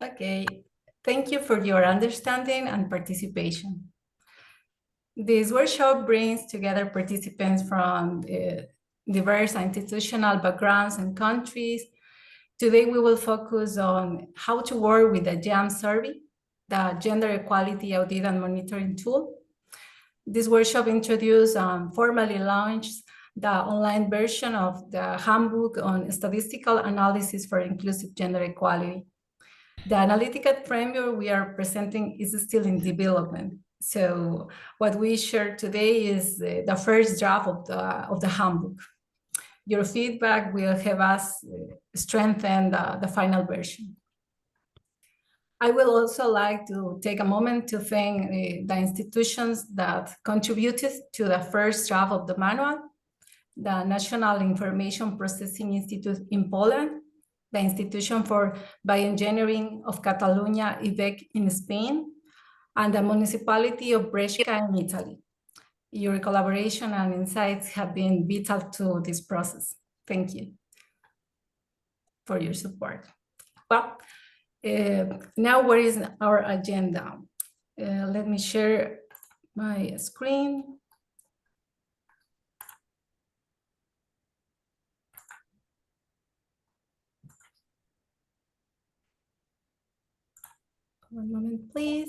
Okay, thank you for your understanding and participation. This workshop brings together participants from diverse institutional backgrounds and countries. Today, we will focus on how to work with the GEAM survey, the Gender Equality Audit and Monitoring Tool. This workshop introduced and formally launched the online version of the handbook on statistical analysis for inclusive gender equality. The analytical framework we are presenting is still in development. So what we share today is the first draft of the handbook. Your feedback will help us strengthen the final version. I will also like to take a moment to thank the institutions that contributed to the first draft of the manual: the National Information Processing Institute in Poland, the Institution for Bioengineering of Catalonia, IBEC in Spain, and the Municipality of Brescia in Italy. Your collaboration and insights have been vital to this process. Thank you for your support. Well, now where is our agenda? Let me share my screen. One moment, please.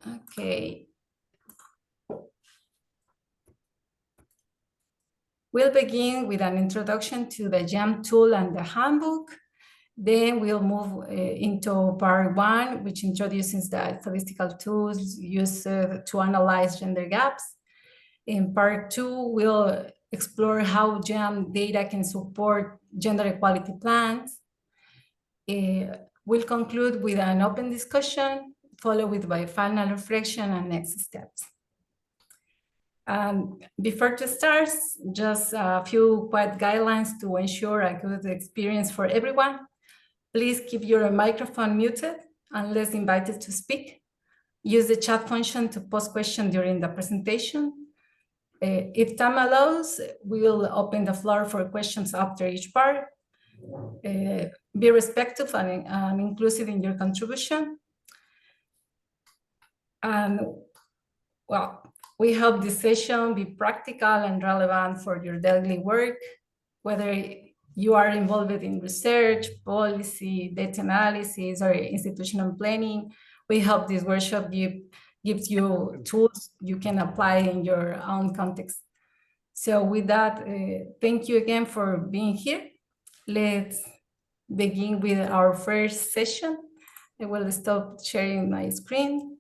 Okay. We'll begin with an introduction to the GEAM tool and the handbook. Then we'll move into part one, which introduces the statistical tools used to analyze gender gaps. In part two, we'll explore how GEAM data can support gender equality plans. We'll conclude with an open discussion, followed by final reflection and next steps. Before to start, just a few quick guidelines to ensure a good experience for everyone. Please keep your microphone muted unless invited to speak. Use the chat function to post questions during the presentation. If time allows, we will open the floor for questions after each part. Be respectful and inclusive in your contribution. And well, we hope this session be practical and relevant for your daily work, whether you are involved in research, policy, data analysis, or institutional planning. We hope this workshop gives you tools you can apply in your own context. So with that, thank you again for being here. Let's begin with our first session. I will stop sharing my screen.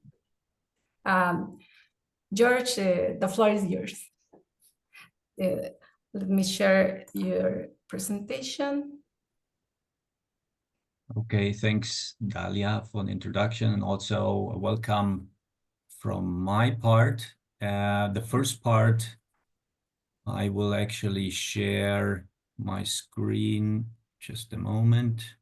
George, the floor is yours. Let me share your presentation. Okay, thanks, Dalia, for the introduction, and also a welcome from my part. The first part, I will actually share my screen. Just a moment.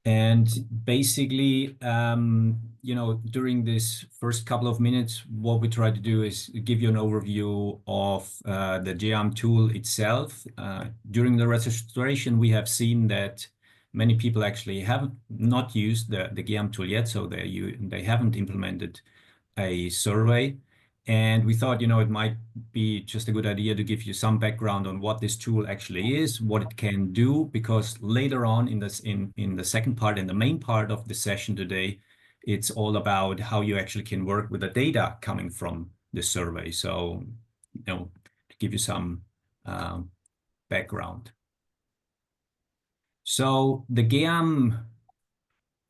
And basically, you know, during this first couple of minutes, what we try to do is give you an overview of the GEAM tool itself. During the registration, we have seen that many people actually have not used the GEAM tool yet, so they haven't implemented a survey. And we thought, you know, it might be just a good idea to give you some background on what this tool actually is, what it can do, because later on in the second part, in the main part of the session today, it's all about how you actually can work with the data coming from the survey. So, you know, to give you some background. So the GEAM,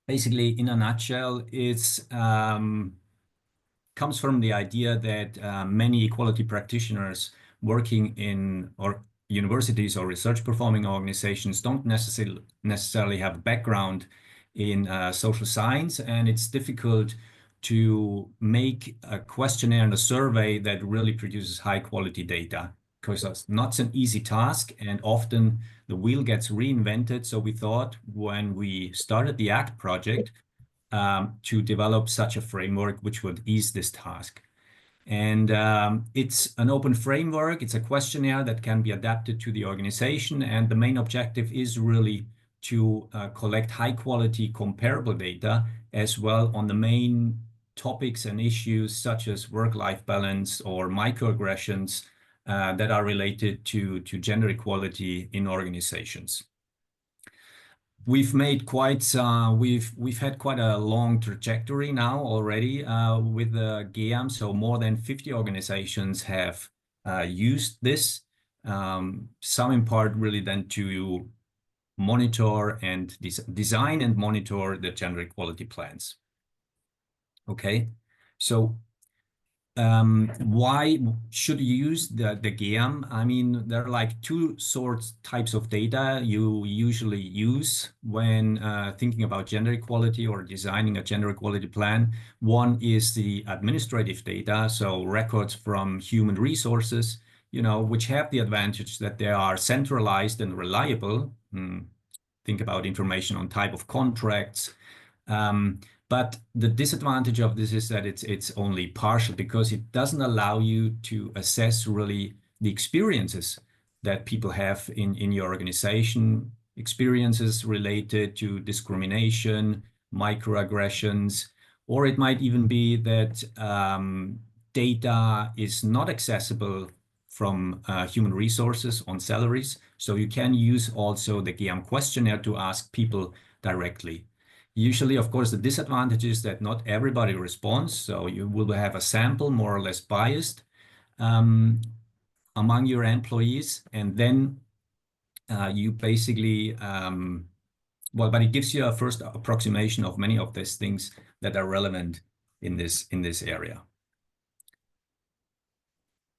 basically in a nutshell, is comes from the idea that many equality practitioners working in universities or research performing organizations don't necessarily have a background in social science, and it's difficult to make a questionnaire and a survey that really produces high quality data, because that's not an easy task, and often the wheel gets reinvented. So we thought, when we started the ACT project, to develop such a framework which would ease this task. And it's an open framework. It's a questionnaire that can be adapted to the organization. And the main objective is really to collect high quality comparable data as well on the main topics and issues such as work-life balance or microaggressions that are related to gender equality in organizations. We've made we've had quite a long trajectory now already with the GEAM. So more than 50 organizations have used this, some in part really then to monitor and design and monitor the gender equality plans. Okay, so why should you use the GEAM? I mean, there are like two types of data you usually use when thinking about gender equality or designing a gender equality plan. One is the administrative data, so records from human resources, which have the advantage that they are centralized and reliable. Think about information on type of contracts. But the disadvantage of this is that it's only partial, because it doesn't allow you to assess really the experiences that people have in your organization, experiences related to discrimination, microaggressions, or it might even be that data is not accessible from human resources on salaries. So you can use also the GEAM questionnaire to ask people directly. Usually, of course, the disadvantage is that not everybody responds. So you will have a sample more or less biased among your employees. And then you basically, but it gives you a first approximation of many of these things that are relevant in this area.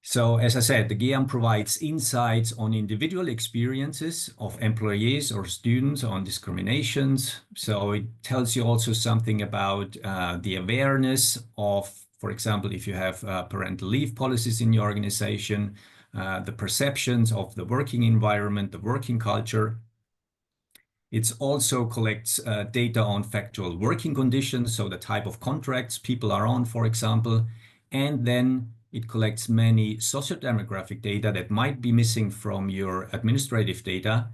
So as I said, the GEAM provides insights on individual experiences of employees or students on discriminations. So it tells you also something about the awareness of, for example, if you have parental leave policies in your organization, the perceptions of the working environment, the working culture. It also collects data on factual working conditions, so the type of contracts people are on, for example, and then it collects many socio-demographic data that might be missing from your administrative data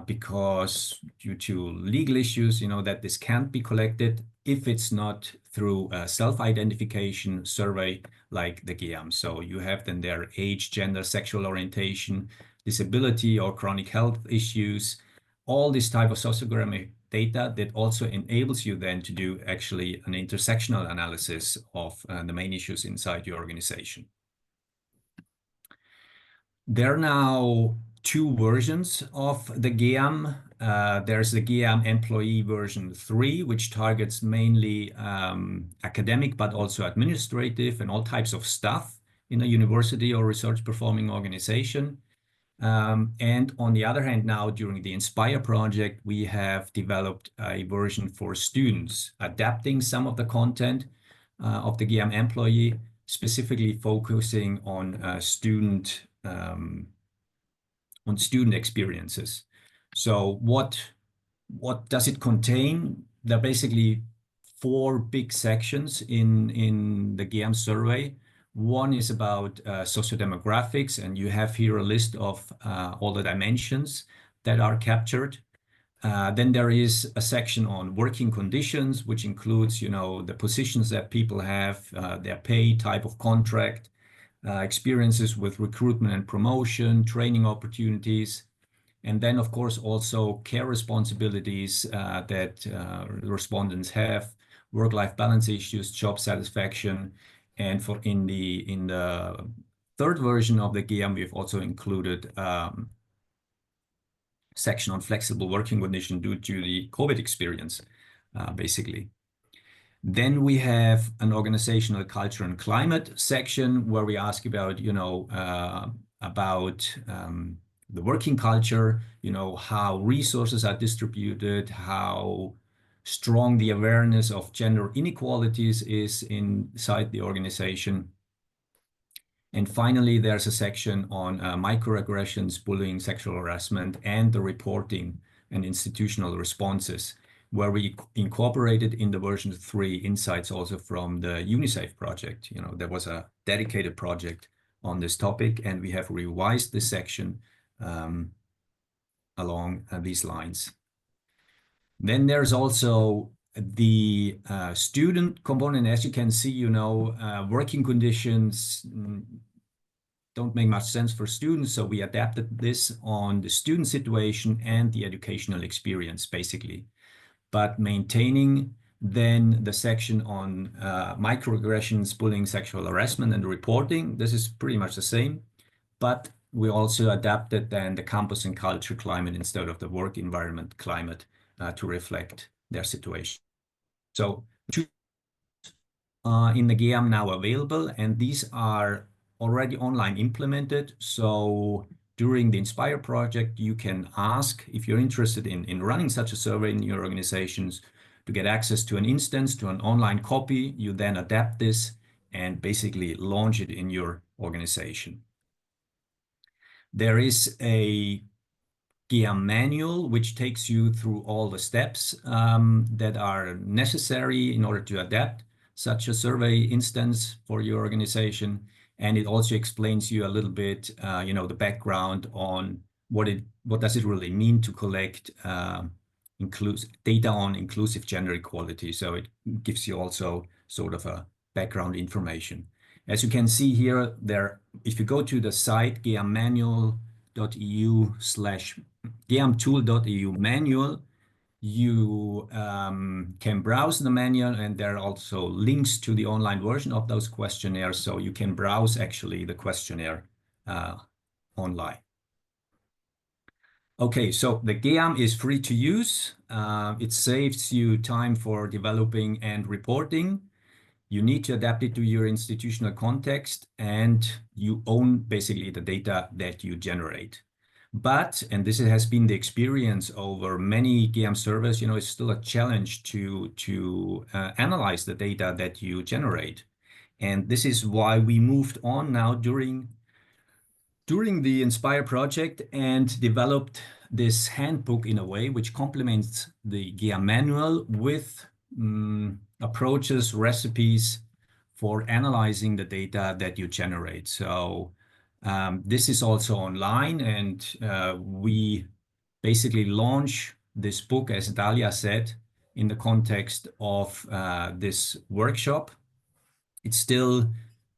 because due to legal issues, that this can't be collected if it's not through a self-identification survey like the GEAM. So you have then their age, gender, sexual orientation, disability or chronic health issues, all this type of sociographic data that also enables you then to do actually an intersectional analysis of the main issues inside your organization. There are now two versions of the GEAM. There's the GEAM employee version 3, which targets mainly academic, but also administrative and all types of staff in a university or research performing organization. And on the other hand, now during the Inspire project, we have developed a version for students, adapting some of the content of the GEAM employee, specifically focusing on student experiences. So what does it contain? There are basically 4 big sections in the GEAM survey. One is about sociodemographics, and you have here a list of all the dimensions that are captured. Then there is a section on working conditions, which includes, the positions that people have, their pay, type of contract, experiences with recruitment and promotion, training opportunities, and then, of course, also care responsibilities that respondents have, work-life balance issues, job satisfaction. And in the third version of the GEAM, we've also included section on flexible working condition due to the COVID experience, basically. Then we have an organizational culture and climate section where we ask about, the working culture, how resources are distributed, how strong the awareness of gender inequalities is inside the organization. And finally, there's a section on microaggressions, bullying, sexual harassment, and the reporting and institutional responses. where we incorporated in the version 3 insights also from the UNICEF project. You know, there was a dedicated project on this topic, and we have revised this section along these lines. Then there's also the student component. As you can see, you know, working conditions don't make much sense for students, so we adapted this on the student situation and the educational experience, basically. But maintaining then the section on microaggressions, bullying, sexual harassment, and reporting, this is pretty much the same, but we also adapted then the campus and culture climate instead of the work environment climate to reflect their situation. So in the GEAM now available, and these are already online implemented. So during the Inspire project, you can ask if you're interested in running such a survey in your organizations to get access to an instance, to an online copy. You then adapt this and basically launch it in your organization. There is a GEAM manual, which takes you through all the steps that are necessary in order to adapt such a survey instance for your organization. And it also explains you a little bit, you know, the background on what does it really mean to collect data on inclusive gender equality. So it gives you also sort of a background information. As you can see here, if you go to the site geammanual.eu/geamtool.eu manual, you can browse the manual, and there are also links to the online version of those questionnaires, so you can browse actually the questionnaire online. Okay, so the GEAM is free to use. It saves you time for developing and reporting. You need to adapt it to your institutional context, and you own basically the data that you generate. But, and this has been the experience over many GEAM surveys, you know, it's still a challenge to analyze the data that you generate. And this is why we moved on now during the Inspire project and developed this handbook in a way which complements the GEAM manual with approaches, recipes for analyzing the data that you generate. So this is also online, and we basically launch this book, as Dalia said, in the context of this workshop. It's still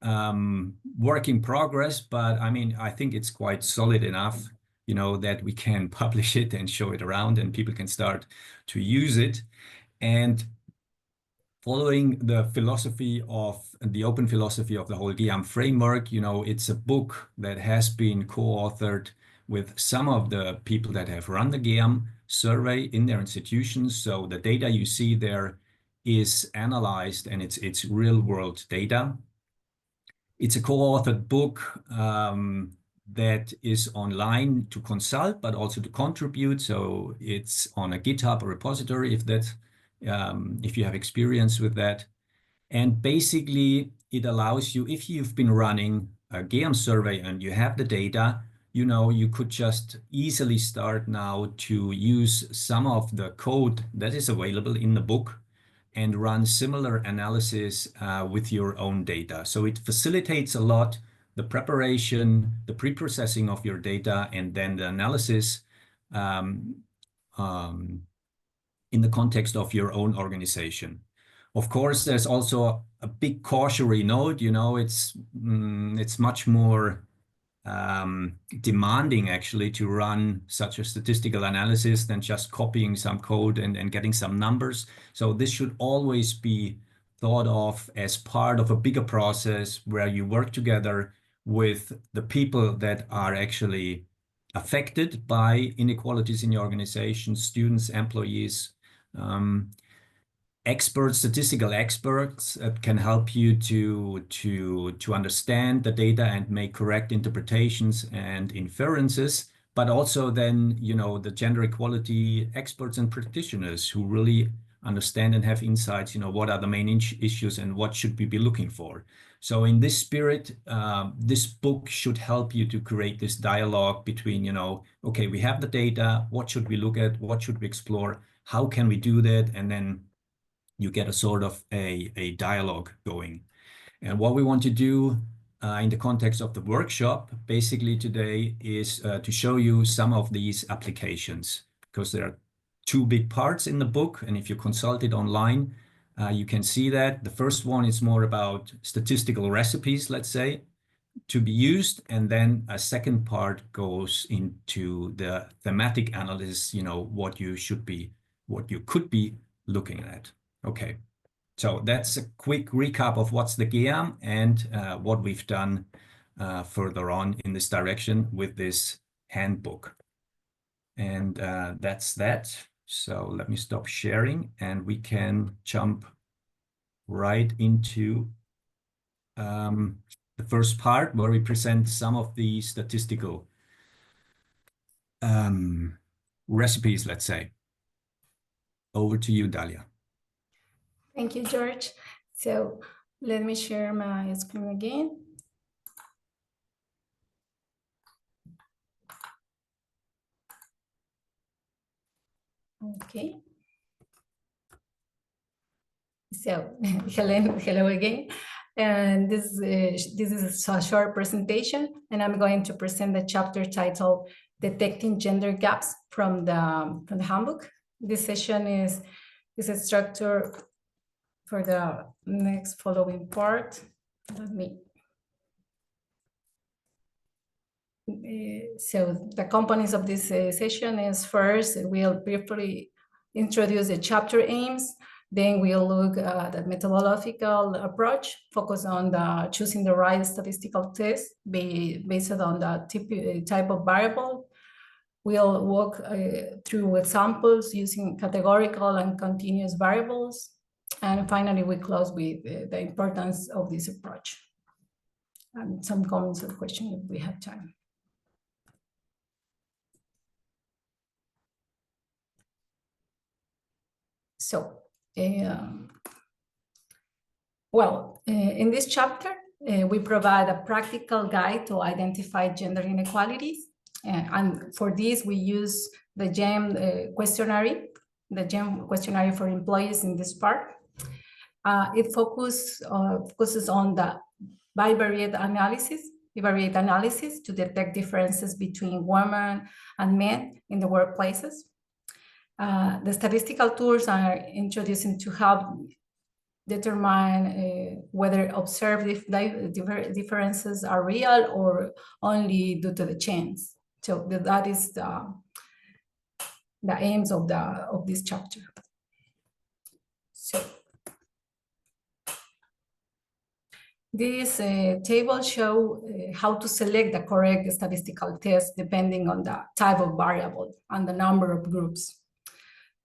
work in progress, but I mean, I think it's quite solid enough, you know, that we can publish it and show it around and people can start to use it. And following the philosophy of the open philosophy of the whole GEAM framework, you know, it's a book that has been co-authored with some of the people that have run the GEAM survey in their institutions. So the data you see there is analyzed, and it's real world data. It's a co-authored book that is online to consult, but also to contribute. So it's on a GitHub repository if you have experience with that. And basically it allows you, if you've been running a GEAM survey and you have the data, you know, you could just easily start now to use some of the code that is available in the book and run similar analysis with your own data. So it facilitates a lot the preparation, the pre-processing of your data, and then the analysis in the context of your own organization. Of course, there's also a big cautionary note. You know, it's much more demanding actually to run such a statistical analysis than just copying some code and getting some numbers. So this should always be thought of as part of a bigger process where you work together with the people that are actually affected by inequalities in your organization, students, employees, experts, statistical experts that can help you to understand the data and make correct interpretations and inferences, but also then, you know, the gender equality experts and practitioners who really understand and have insights, you know, what are the main issues and what should we be looking for. So in this spirit, this book should help you to create this dialogue between, you know, okay, we have the data, what should we look at, what should we explore, how can we do that? And then you get a sort of a dialogue going. And what we want to do in the context of the workshop, basically today, is to show you some of these applications, because there are two big parts in the book. And if you consult it online, you can see that. The first one is more about statistical recipes, let's say, to be used. And then a second part goes into the thematic analysis, you know, what you could be looking at. Okay. So that's a quick recap of what's the GEAM and what we've done further on in this direction with this handbook. And that's that. So let me stop sharing and we can jump right into the first part where we present some of the statistical recipes, let's say. Over to you, Dalia. Thank you, George. So let me share my screen again. Okay. So hello again. And this is a short presentation, and I'm going to present the chapter titled "Detecting Gender Gaps" from the handbook. This session is a structure for the next following part. So the components of this session is, first, we'll briefly introduce the chapter aims. Then we'll look at the methodological approach, focus on choosing the right statistical test based on the type of variable. We'll walk through examples using categorical and continuous variables. And finally, we close with the importance of this approach and some comments or questions if we have time. So, in this chapter, we provide a practical guide to identify gender inequalities. And for this, we use the GEAM questionnaire, for employees in this part. It focuses on the bivariate analysis to detect differences between women and men in the workplaces. The statistical tools are introduced to help determine whether observed differences are real or only due to the chance. So that is the aims of this chapter. So this table shows how to select the correct statistical test depending on the type of variable and the number of groups.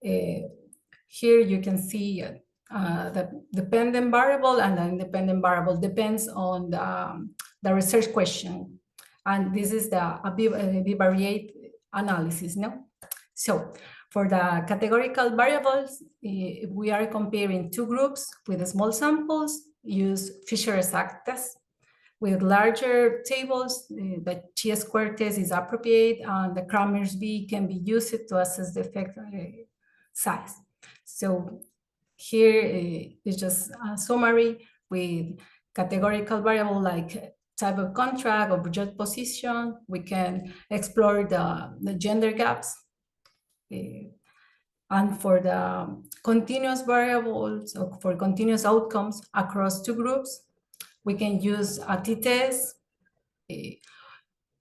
Here you can see the dependent variable, and the independent variable depends on the research question. And this is the bivariate analysis, no? So for the categorical variables, we are comparing two groups with small samples, use Fisher-Sachs test. With larger tables, the chi-square test is appropriate, and the Kramer's-B can be used to assess the effect size. So here is just a summary with categorical variable like type of contract or budget position. We can explore the gender gaps. And for the continuous variables, or for continuous outcomes across two groups, we can use a t-test.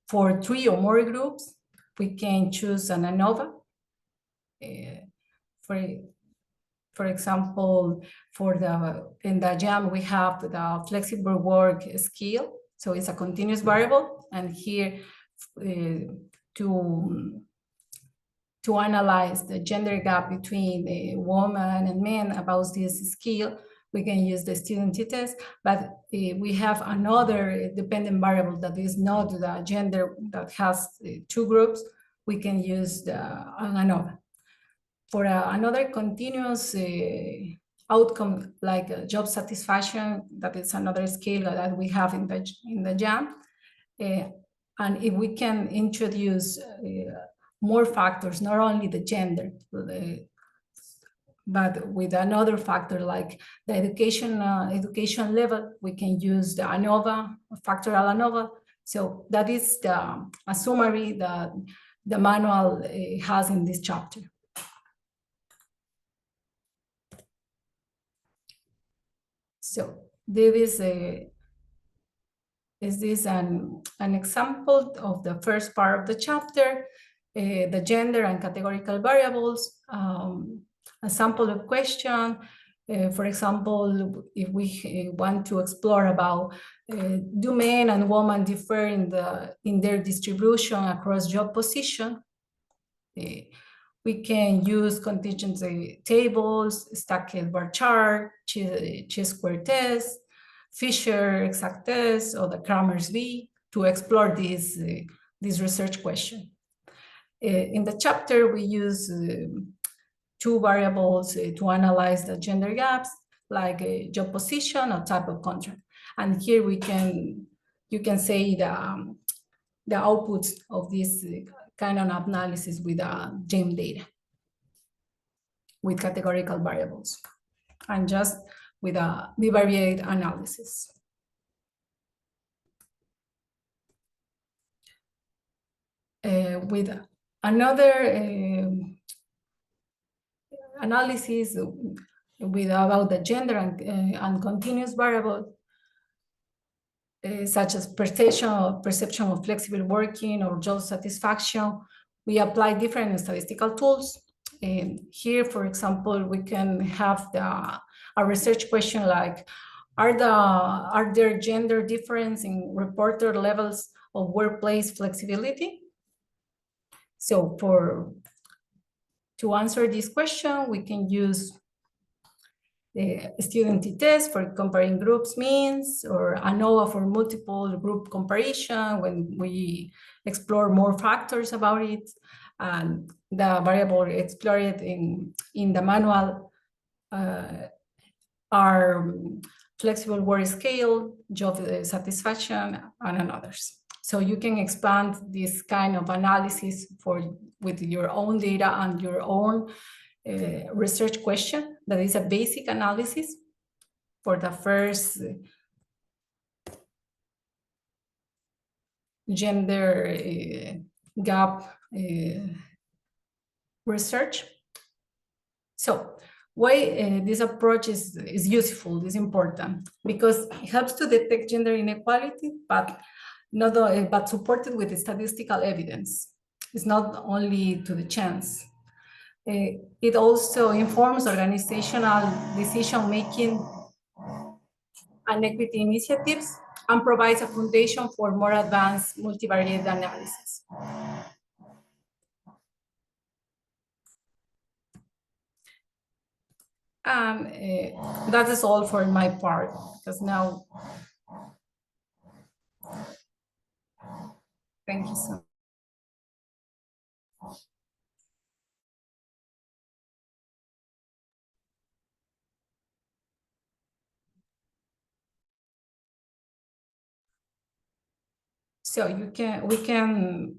For 3 or more groups, we can choose an ANOVA. For example, in the GEAM, we have the flexible work skill. So it's a continuous variable. And here, to analyze the gender gap between women and men about this skill, we can use the student t-test, but we have another dependent variable that is not the gender, that has 2 groups. We can use the ANOVA. For another continuous outcome, like job satisfaction, that is another scale that we have in the GEAM. And if we can introduce more factors, not only the gender, But with another factor like the education level, we can use the ANOVA, factorial ANOVA. So that is a summary that the manual has in this chapter. So this is an example of the first part of the chapter, the gender and categorical variables, a sample of question. For example, if we want to explore about do men and women differ in their distribution across job position, we can use contingency tables, stacked bar chart, chi-square test, Fisher exact test, or the Kramer's V to explore this research question. In the chapter, we use two variables to analyze the gender gaps, like job position or type of contract. And here you can say the outputs of this kind of analysis with GEAM data, with categorical variables, and just with a bivariate analysis. With another analysis about the gender and continuous variable, such as perception of flexible working or job satisfaction, we apply different statistical tools. Here, for example, we can have a research question like, are there gender difference in reported levels of workplace flexibility? So to answer this question, we can use the student t-test for comparing groups means, or ANOVA for multiple group comparison when we explore more factors about it. And the variable explored in the manual are flexible work scale, job satisfaction, and others. So you can expand this kind of analysis with your own data and your own research question. That is a basic analysis for the first gender gap research. So why this approach is useful, is important, because it helps to detect gender inequality, but supported with statistical evidence. It's not only to the chance. It also informs organizational decision-making and equity initiatives, and provides a foundation for more advanced multivariate analysis. That is all for my part, because now, thank you so much. So we can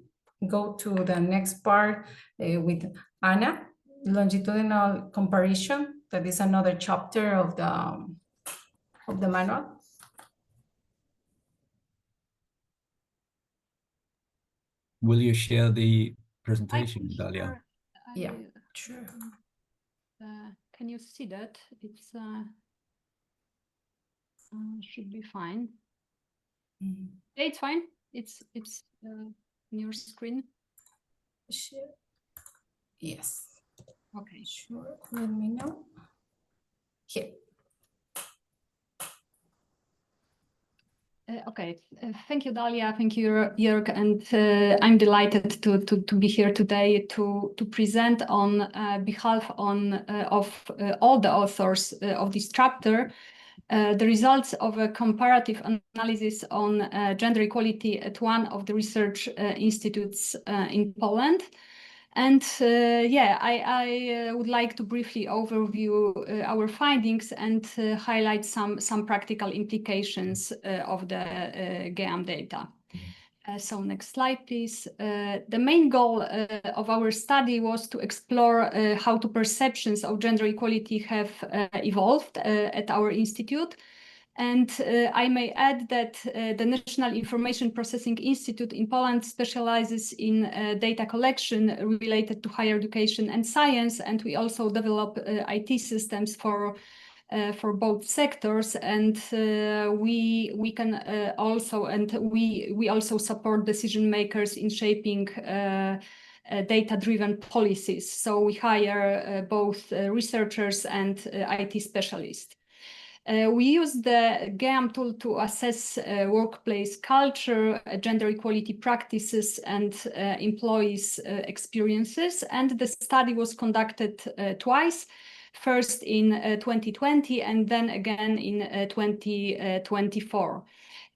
go to the next part with Anna, longitudinal comparison. That is another chapter of the manual. Will you share the presentation, Dalia? Yeah, sure. Can you see that? It's should be fine. Mm-hmm. It's fine. It's on your screen. Sure. Yes. Okay. Sure. Let me know. Here. Okay. Thank you, Dalia. Thank you, Jörg. And I'm delighted to be here today to present on behalf of all the authors of this chapter the results of a comparative analysis on gender equality at one of the research institutes in Poland. And I would like to briefly overview our findings and highlight some practical implications of the GEAM data. So next slide, please. The main goal of our study was to explore how the perceptions of gender equality have evolved at our institute. And I may add that the National Information Processing Institute in Poland specializes in data collection related to higher education and science, and we also develop IT systems for both sectors, and we also support decision makers in shaping data-driven policies. So we hire both researchers and IT specialists. We use the GEAM tool to assess workplace culture, gender equality practices, and employees' experiences. And the study was conducted twice, first in 2020 and then again in 2024.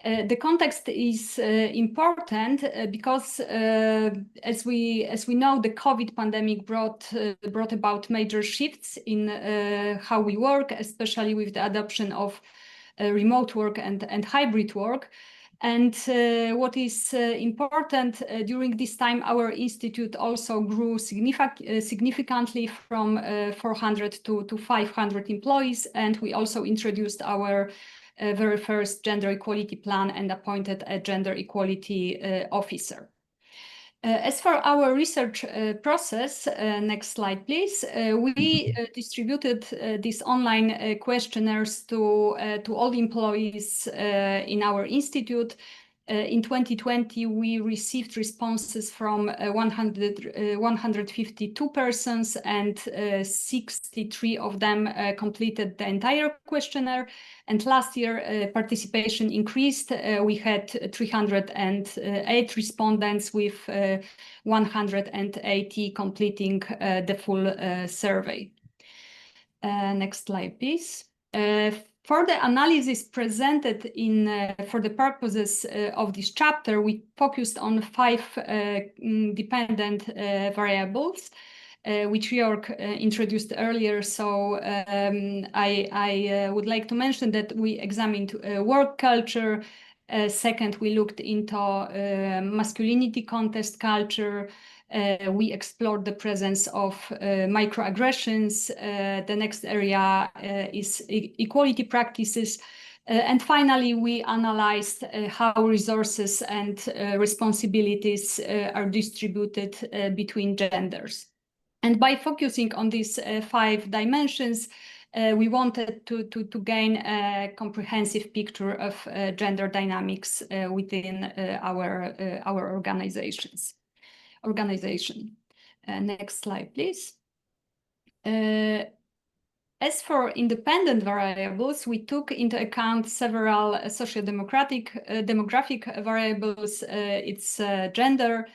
The context is important because, as we know, the COVID pandemic brought about major shifts in how we work, especially with the adoption of remote work and hybrid work. And what is important, during this time, our institute also grew significantly from 400 to 500 employees, and we also introduced our very first gender equality plan and appointed a gender equality officer. As for our research process, next slide, please. We distributed these online questionnaires to all employees in our institute. In 2020, we received responses from 152 persons, and 63 of them completed the entire questionnaire. And last year, participation increased. We had 308 respondents, with 180 completing the full survey. Next slide, please. For the analysis presented for the purposes of this chapter, we focused on 5 dependent variables, which Jörg introduced earlier. So I would like to mention that we examined work culture. Second, we looked into masculinity contest culture. We explored the presence of microaggressions. The next area is equality practices. And finally, we analyzed how resources and responsibilities are distributed between genders. And by focusing on these 5 dimensions, we wanted to gain a comprehensive picture of gender dynamics within our organization. Next slide, please. As for independent variables, we took into account several demographic variables. It's gender,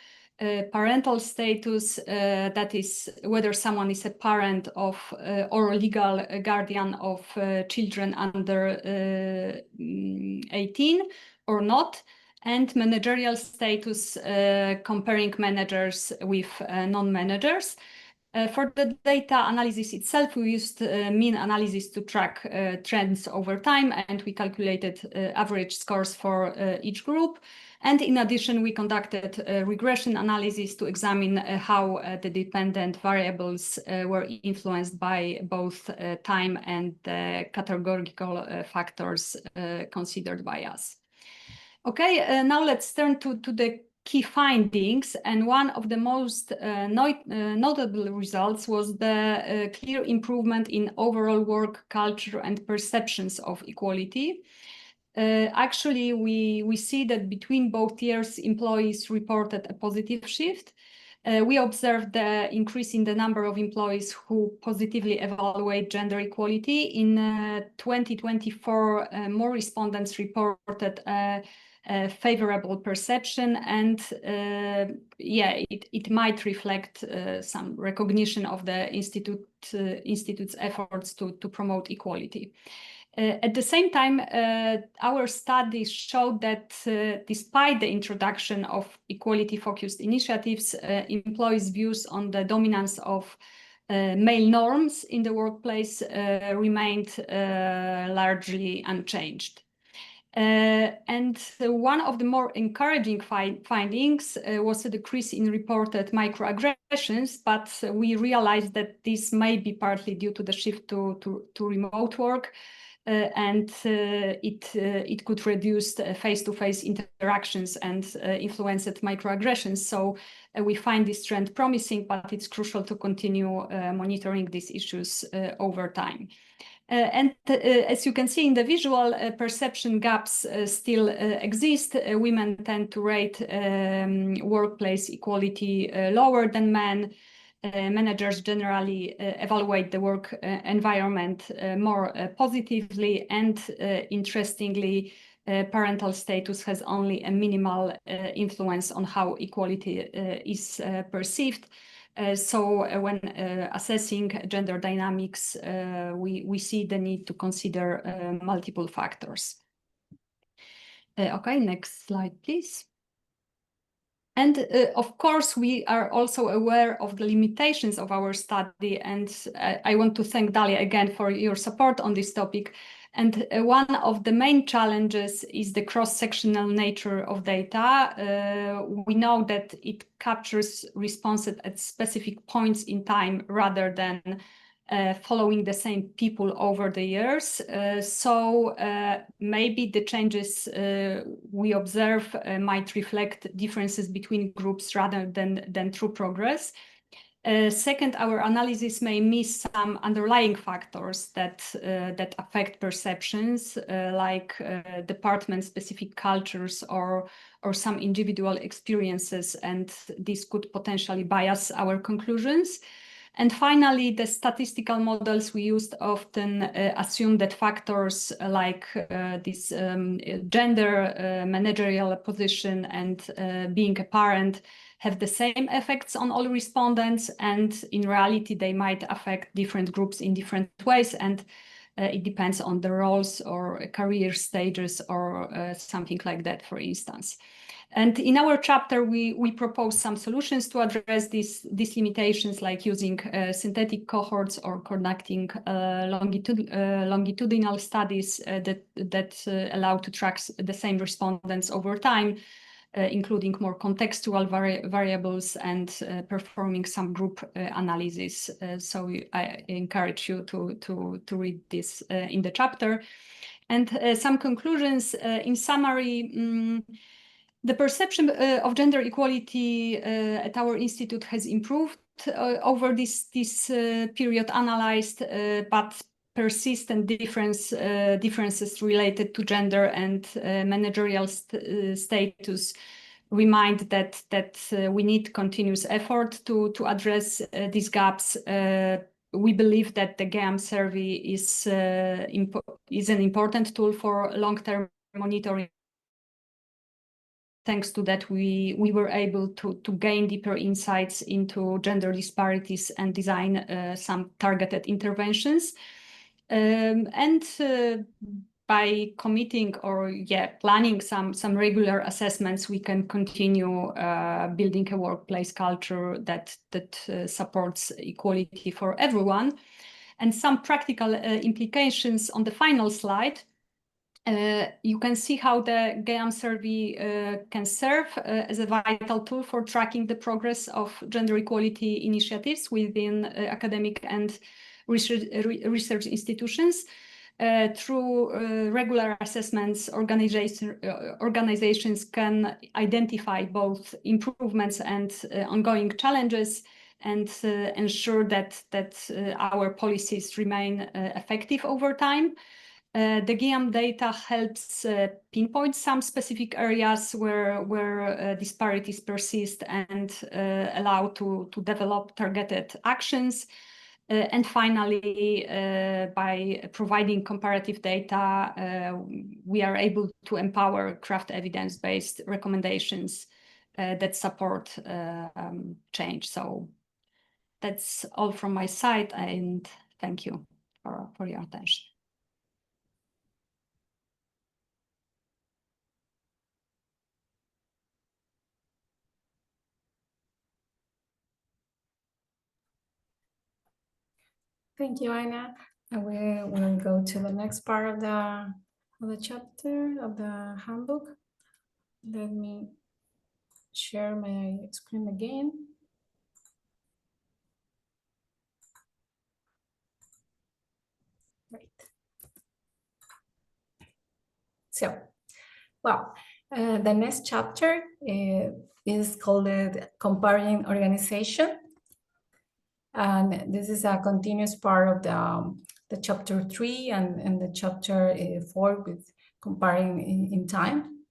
parental status, that is whether someone is a parent of or a legal guardian of children under 18 or not, and managerial status, comparing managers with non-managers. For the data analysis itself, we used mean analysis to track trends over time, and we calculated average scores for each group. And in addition, we conducted regression analysis to examine how the dependent variables were influenced by both time and categorical factors considered by us. Okay, now let's turn to the key findings, and one of the most notable results was the clear improvement in overall work culture and perceptions of equality. Actually, we see that between both years, employees reported a positive shift. We observed the increase in the number of employees who positively evaluate gender equality. In 2024, more respondents reported favorable perception, and it might reflect some recognition of the institute's efforts to promote equality. At the same time, our studies showed that despite the introduction of equality-focused initiatives, employees' views on the dominance of male norms in the workplace remained largely unchanged. And one of the more encouraging findings was a decrease in reported microaggressions, but we realized that this may be partly due to the shift to remote work, and it could reduce face-to-face interactions and influenced microaggressions. So we find this trend promising, but it's crucial to continue monitoring these issues over time. As you can see in the visual, perception gaps still exist. Women tend to rate workplace equality lower than men. Managers generally evaluate the work environment more positively, and interestingly, parental status has only a minimal influence on how equality is perceived. So when assessing gender dynamics, we see the need to consider multiple factors. Okay, next slide, please. And of course, we are also aware of the limitations of our study, and I want to thank Dalia again for your support on this topic. And one of the main challenges is the cross-sectional nature of data. We know that it captures responses at specific points in time rather than following the same people over the years. So maybe the changes we observe might reflect differences between groups rather than true progress. Second, our analysis may miss some underlying factors that affect perceptions, like department-specific cultures or some individual experiences, and this could potentially bias our conclusions. And finally, the statistical models we used often assume that factors like this gender, managerial position, and being a parent have the same effects on all respondents, and in reality they might affect different groups in different ways, and it depends on the roles or career stages or something like that, for instance. And in our chapter, we propose some solutions to address these limitations, like using synthetic cohorts or conducting longitudinal studies that allow to track the same respondents over time, including more contextual variables, and performing some group analysis. So I encourage you to read this in the chapter. And some conclusions. In summary, the perception of gender equality at our institute has improved over this period analyzed, but persistent differences related to gender and managerial status remind that we need continuous effort to address these gaps. We believe that the GEAM survey is an important tool for long-term monitoring. Thanks to that, we were able to gain deeper insights into gender disparities and design some targeted interventions. By committing or planning some regular assessments, we can continue building a workplace culture that supports equality for everyone. And some practical implications on the final slide. You can see how the GEAM survey can serve as a vital tool for tracking the progress of gender equality initiatives within academic and research institutions. Through regular assessments, organizations can identify both improvements and ongoing challenges, and ensure that our policies remain effective over time. The GEAM data helps pinpoint some specific areas where disparities persist and allow to develop targeted actions. And finally, by providing comparative data, we are able to empower craft evidence-based recommendations that support change. So that's all from my side, and thank you for your attention. Thank you, Aina. And we will go to the next part of of the chapter of the handbook. Let me share my screen again. Right. So, well, the next chapter is called Comparing Organization. And this is a continuous part of the chapter 3 and the chapter 4 with comparing in time.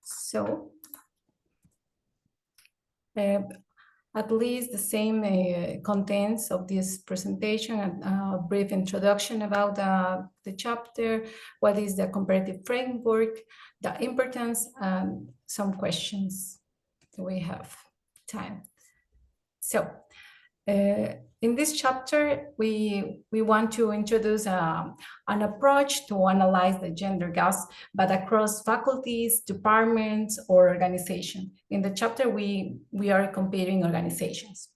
So, at least the same contents of this presentation, a brief introduction about the chapter, what is the comparative framework, the importance, and some questions that we have time. So in this chapter, we want to introduce an approach to analyze the gender gaps, but across faculties, departments, or organizations. In the chapter, we are comparing organizations.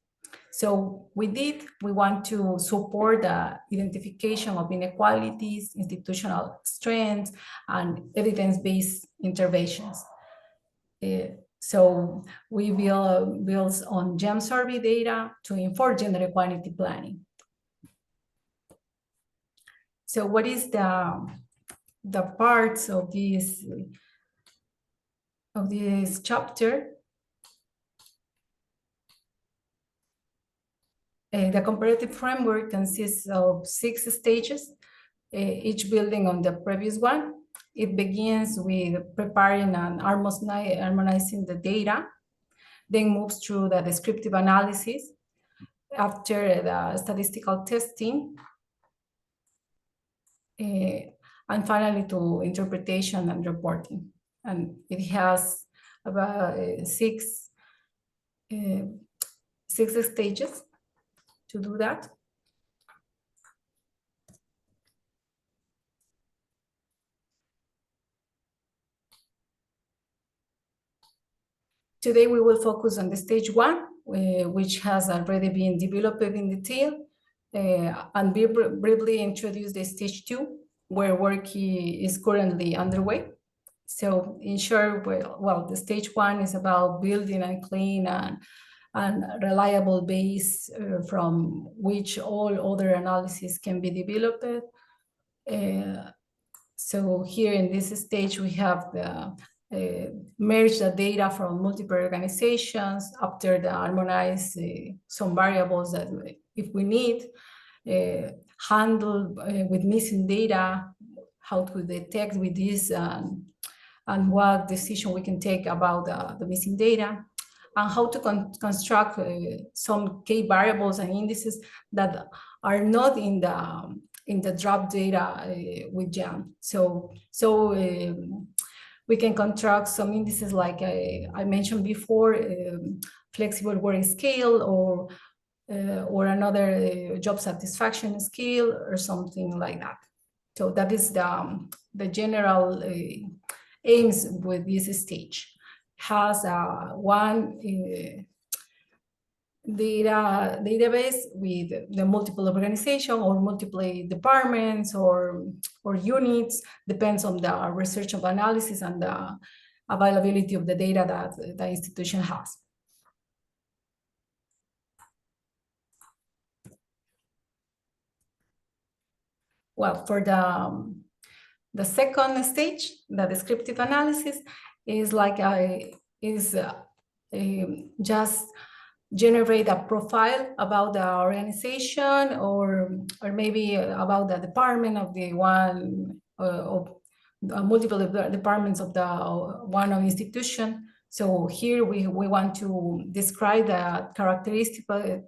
So with it, we want to support the identification of inequalities, institutional strengths, and evidence-based interventions. So we build on GEAM survey data to inform gender equality planning. So what is the parts of this chapter? The comparative framework consists of 6 stages, each building on the previous one. It begins with preparing and harmonizing the data, then moves through the descriptive analysis, after the statistical testing, and finally to interpretation and reporting. And it has about 6 stages to do that. Today, we will focus on the stage 1, which has already been developed in detail, and briefly introduce the stage 2, where work is currently underway. So in short, well, the stage 1 is about building a clean and reliable base from which all other analysis can be developed. So here in this stage, we have merge the data from multiple organizations after the harmonize some variables that if we need, handle with missing data, how to detect with this and what decision we can take about the missing data, and how to construct some key variables and indices that are not in the draft data with GEAM. So we can construct some indices like I mentioned before, flexible work scale or another job satisfaction scale or something like that. So that is the general aims with this stage. Has one database with the multiple organization or multiple departments or units, depends on the research of analysis and the availability of the data that the institution has. Well, for the second stage, the descriptive analysis is like just generate a profile about the organization or maybe about the department of the one of multiple departments of the one of institution. So here we want to describe the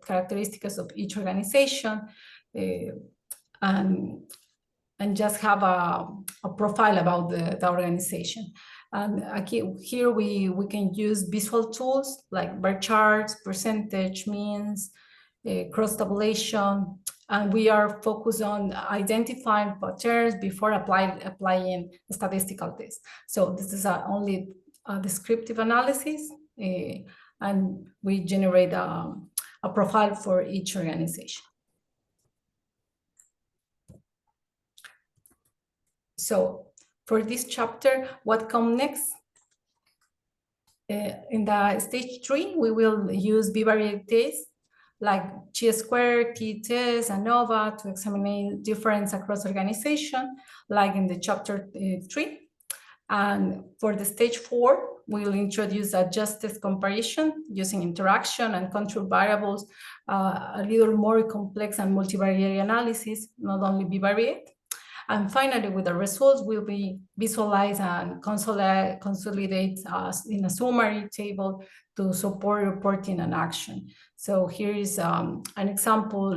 characteristics of each organization and just have a profile about the organization. And here we can use visual tools like bar charts, percentage, means, cross tabulation, and we are focused on identifying patterns before applying statistical tests. So this is only a descriptive analysis, and we generate a profile for each organization. So for this chapter, what comes next? In the stage 3, we will use bivariate tests like chi-square, t-test, ANOVA to examine difference across organization, like in the chapter 3. And for the stage 4, we'll introduce a just test comparison using interaction and control variables, a little more complex and multivariate analysis, not only bivariate. And finally, with the results, will be visualized and consolidate in a summary table to support reporting and action. So here is an example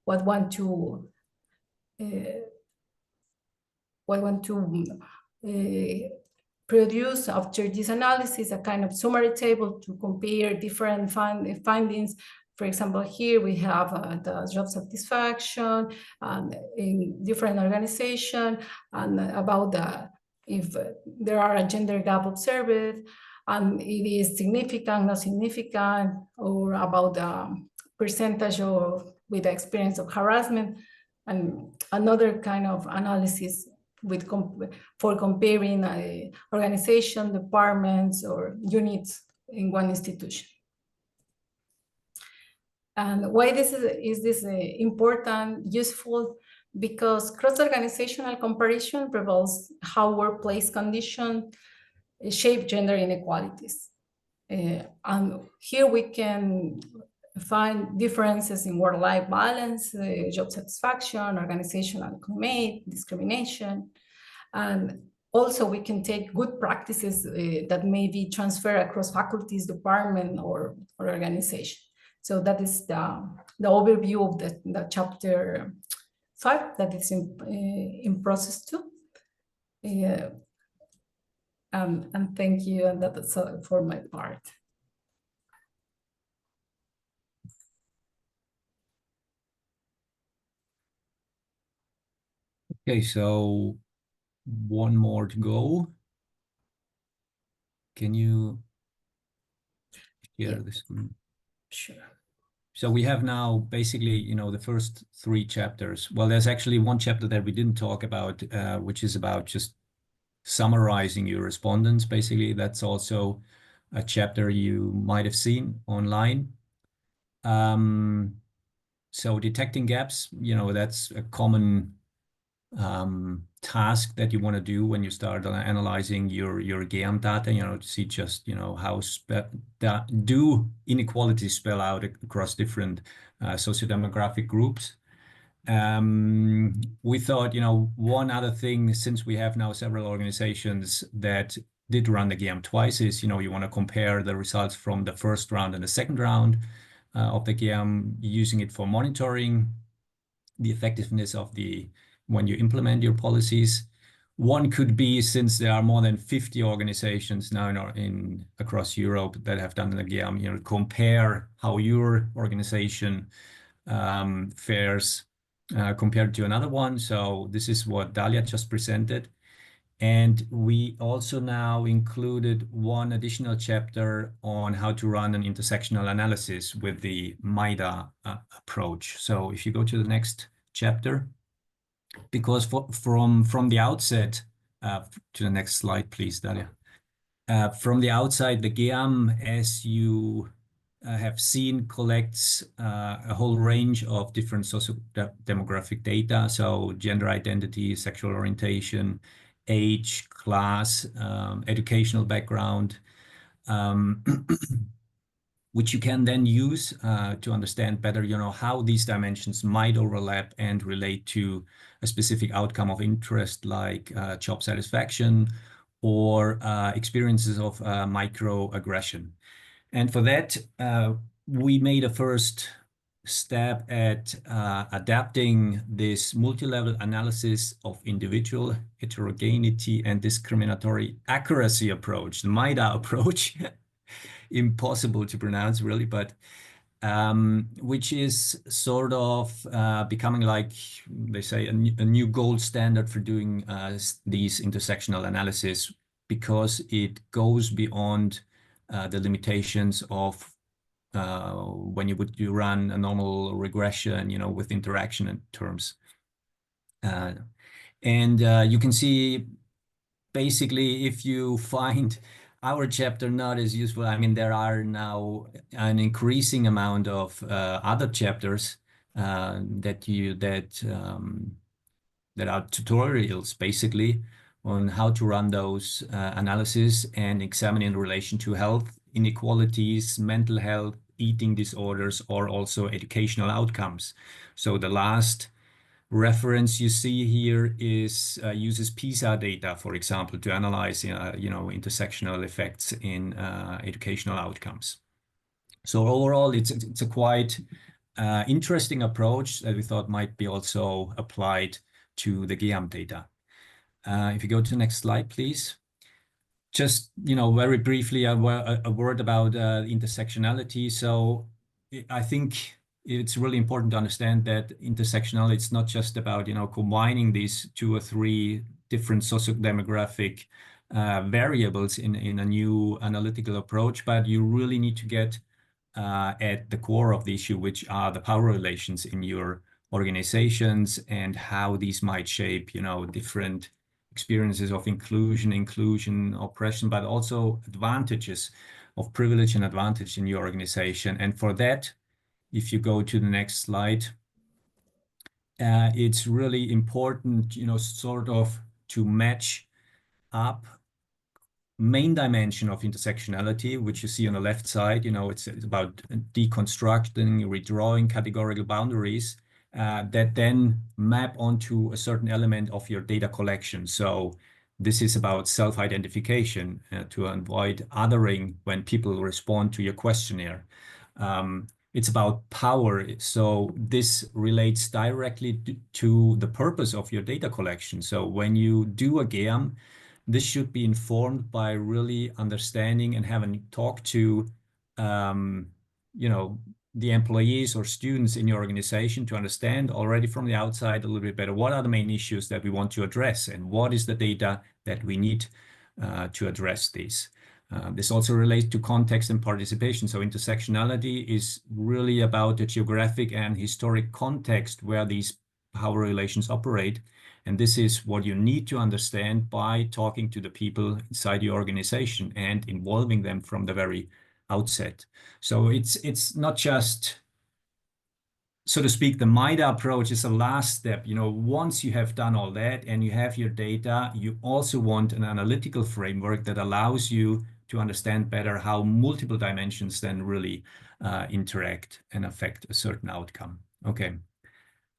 what want to produce after this analysis, a kind of summary table to compare different findings. For example, here we have the job satisfaction in different organizations, and about if there are a gender gap observed, and it is significant, not significant, or about the percentage of with the experience of harassment, and another kind of analysis with for comparing organization, departments, or units in one institution. And why this is important, useful? Because cross-organizational comparison reveals how workplace conditions shape gender inequalities. And here we can find differences in work-life balance, job satisfaction, organizational climate, discrimination. And also we can take good practices that may be transferred across faculties, department, or organization. So that is the overview of the chapter 5 that is in process 2. And thank you, and that's for my part. Okay, so one more to go. Can you share the screen? Sure. So we have now basically, the first 3 chapters. Well, there's actually one chapter that we didn't talk about, which is about just summarizing your respondents. Basically, that's also a chapter you might have seen online. So detecting gaps, that's a common task that you want to do when you start analyzing your GEAM data, to see just, how do inequalities spell out across different sociodemographic groups. We thought, one other thing, since we have now several organizations that did run the GEAM twice, is, you want to compare the results from the first round and the second round of the GEAM, using it for monitoring the effectiveness of when you implement your policies. One could be, since there are more than 50 organizations now across Europe that have done the GEAM, compare how your organization fares compared to another one. So this is what Dalia just presented. And we also now included one additional chapter on how to run an intersectional analysis with the MAIHDA approach. So if you go to the next chapter, because from the outset, to the next slide, please, Dalia. From the outside, the GEAM, as you have seen, collects a whole range of different socio-demographic data. So gender identity, sexual orientation, age, class, educational background, which you can then use to understand better, how these dimensions might overlap and relate to a specific outcome of interest, like job satisfaction or experiences of microaggression. And for that, we made a first step at adapting this multi-level analysis of individual heterogeneity and discriminatory accuracy approach, the MAIHDA approach. Impossible to pronounce, really, but which is sort of becoming, like they say, a new gold standard for doing these intersectional analysis, because it goes beyond the limitations of when you run a normal regression, with interaction and terms. And you can see, basically, if you find our chapter not as useful, I mean, there are now an increasing amount of other chapters that are tutorials, basically, on how to run those analysis and examine in relation to health inequalities, mental health, eating disorders, or also educational outcomes. So the last reference you see here is uses PISA data, for example, to analyze intersectional effects in educational outcomes. So overall, it's a quite interesting approach that we thought might be also applied to the GEAM data. If you go to the next slide, please. Just, very briefly, a word about intersectionality. So I think it's really important to understand that intersectionality, it's not just about, combining these 2 or 3 different sociodemographic variables in a new analytical approach, but you really need to get at the core of the issue, which are the power relations in your organizations and how these might shape, different experiences of inclusion, oppression, but also advantages of privilege and advantage in your organization. And for that, if you go to the next slide, it's really important, sort of to match up main dimension of intersectionality, which you see on the left side. It's about deconstructing, redrawing categorical boundaries that then map onto a certain element of your data collection. So this is about self-identification to avoid othering when people respond to your questionnaire. It's about power. So this relates directly to the purpose of your data collection. So when you do a GEAM, this should be informed by really understanding and having talked to, the employees or students in your organization to understand already from the outside a little bit better what are the main issues that we want to address and what is the data that we need to address these. This also relates to context and participation. So intersectionality is really about the geographic and historic context where these power relations operate. And this is what you need to understand by talking to the people inside your organization and involving them from the very outset. So it's not just, so to speak, the MAIHDA approach is a last step. Once you have done all that and you have your data, you also want an analytical framework that allows you to understand better how multiple dimensions then really interact and affect a certain outcome. Okay,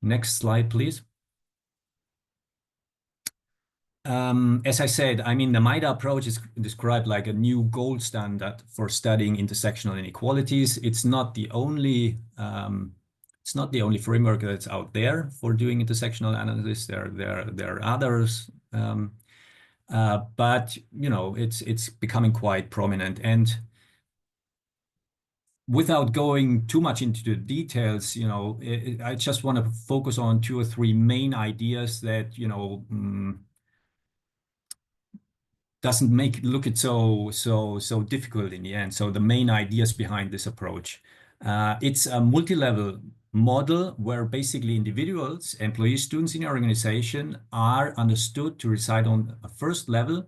next slide, please. As I said, I mean, the MAIHDA approach is described like a new gold standard for studying intersectional inequalities. It's not the only framework that's out there for doing intersectional analysis. There are others, but it's becoming quite prominent. And without going too much into the details, I just want to focus on 2 or 3 main ideas that doesn't make it look so difficult in the end. So the main ideas behind this approach. It's a multi-level model where basically individuals, employees, students in your organization are understood to reside on a first level,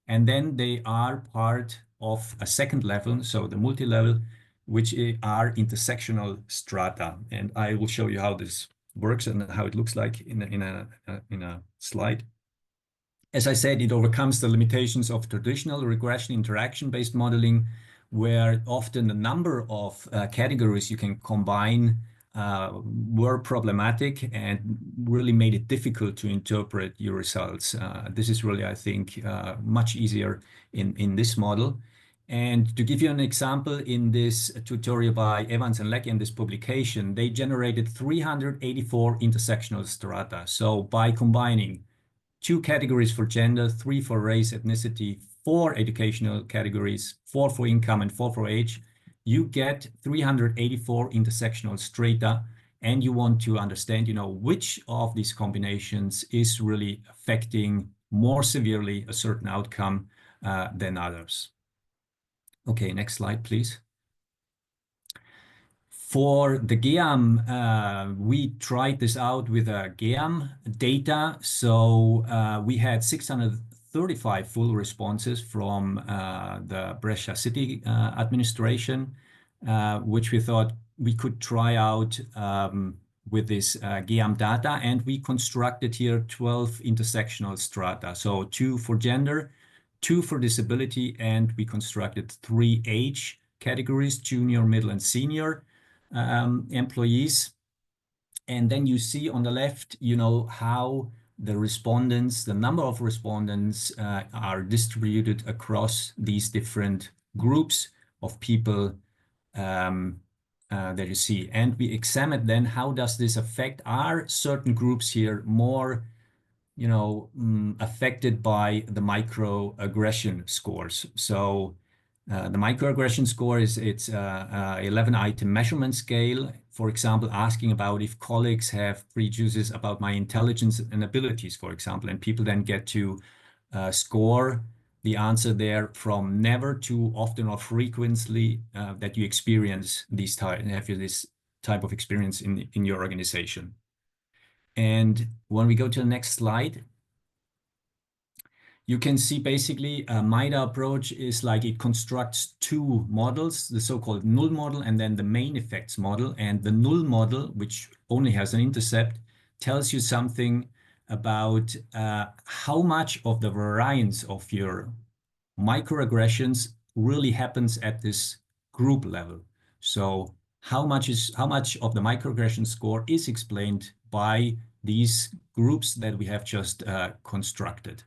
and then they are part of a second level, so the multi-level, which are intersectional strata. And I will show you how this works and how it looks like in a slide. As I said, it overcomes the limitations of traditional regression interaction-based modeling, where often the number of categories you can combine were problematic and really made it difficult to interpret your results. This is really, I think, much easier in this model. And to give you an example, in this tutorial by Evans and Lecky in this publication, they generated 384 intersectional strata. So by combining 2 categories for gender, 3 for race, ethnicity, 4 educational categories, 4 for income, and 4 for age, you get 384 intersectional strata, and you want to understand, which of these combinations is really affecting more severely a certain outcome than others. Okay, next slide, please. For the GEAM, we tried this out with GEAM data. So we had 635 full responses from the Brescia City administration, which we thought we could try out with this GEAM data. And we constructed here 12 intersectional strata. So 2 for gender, 2 for disability, and we constructed 3 age categories, junior, middle, and senior employees. And then you see on the left, how the respondents, the number of respondents are distributed across these different groups of people that you see. And we examined then how does this affect, are certain groups here more affected by the microaggression scores. So the microaggression score it's 11-item measurement scale, for example, asking about if colleagues have prejudices about my intelligence and abilities, for example, and people then get to score the answer there from never to often or frequently that you experience this type of experience in your organization. And when we go to the next slide, you can see basically a MAIHDA approach is like it constructs 2 models, the so-called null model and then the main effects model. And the null model, which only has an intercept, tells you something about how much of the variance of your microaggressions really happens at this group level. So how much of the microaggression score is explained by these groups that we have just constructed.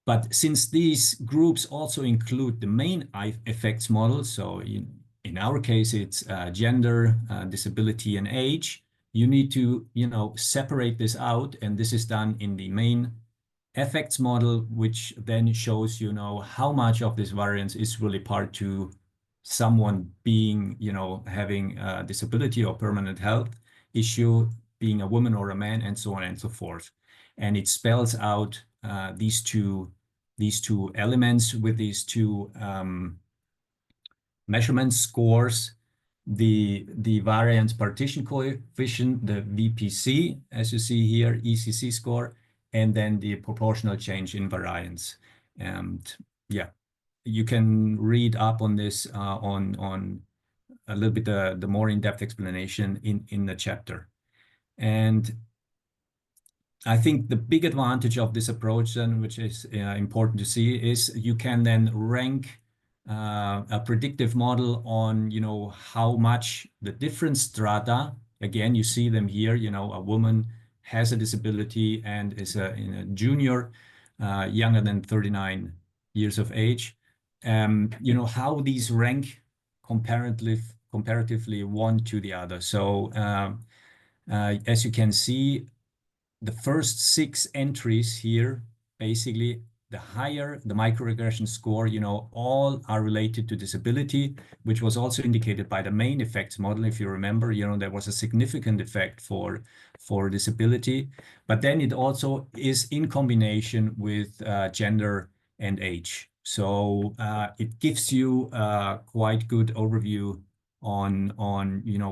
But since these groups also include the main effects model, so in our case, it's gender, disability, and age, you need to, separate this out. And this is done in the main effects model, which then shows, how much of this variance is really part to someone being, having a disability or permanent health issue, being a woman or a man, and so on and so forth. And it spells out these two elements with these 2 measurement scores, the variance partition coefficient, the VPC, as you see here, ECC score, and then the proportional change in variance. And yeah, you can read up on this on a little bit the more in-depth explanation in the chapter. And I think the big advantage of this approach then, which is important to see, is you can then rank a predictive model on, how much the different strata, again, you see them here, a woman has a disability and is in a junior, younger than 39 years of age, how these rank comparatively one to the other. So as you can see, the first 6 entries here, basically, the higher the microaggression score, all are related to disability, which was also indicated by the main effects model. If you remember, there was a significant effect for disability, but then it also is in combination with gender and age. So it gives you a quite good overview on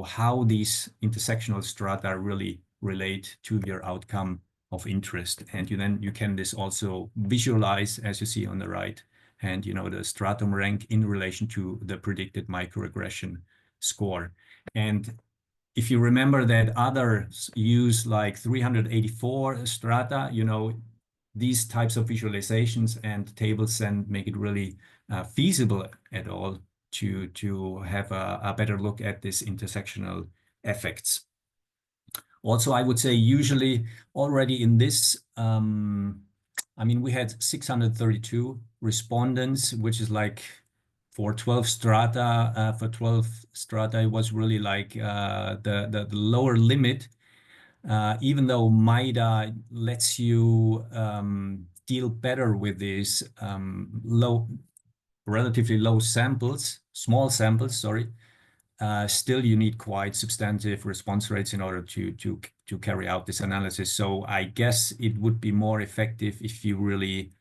how these intersectional strata really relate to your outcome of interest. And you can this also visualize, as you see on the right hand, the stratum rank in relation to the predicted microaggression score. And if you remember that others use like 384 strata, these types of visualizations and tables then make it really feasible at all to have a better look at this intersectional effects. Also, I would say usually already in this, we had 632 respondents, which is like for 12 strata, it was really like the lower limit, even though MAIHDA lets you deal better with these relatively low samples, small samples, sorry. Still, you need quite substantive response rates in order to carry out this analysis. So I guess it would be more effective if you really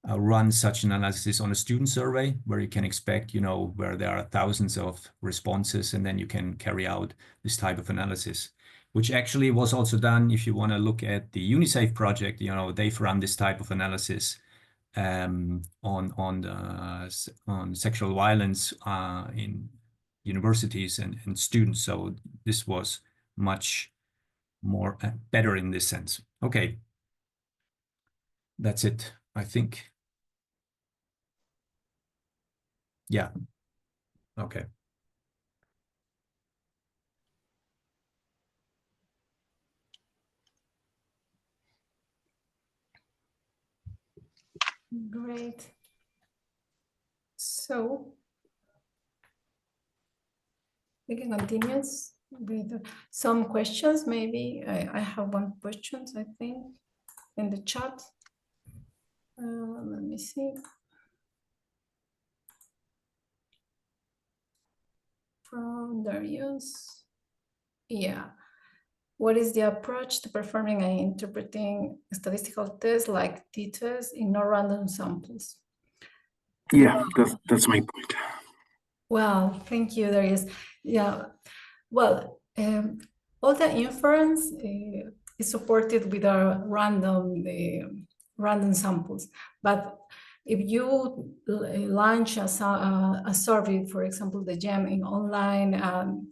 run such an analysis on a student survey, where you can expect, you know, where there are thousands of responses, and then you can carry out this type of analysis, which actually was also done. If you want to look at the UNICEF project, you know, they've run this type of analysis on sexual violence in universities and students. So this was much more better in this sense. Okay, that's it, I think. Yeah. Okay. Great. So we can continue with some questions. Maybe I have one question, I think, in the chat. Let me see. From Darius. Yeah. What is the approach to performing and interpreting statistical tests like t-tests in non-random samples? Yeah, that's my point. Well, thank you, Darius. Yeah, well, all the inference is supported with our random samples, but if you launch a survey, for example, the GEAM in online,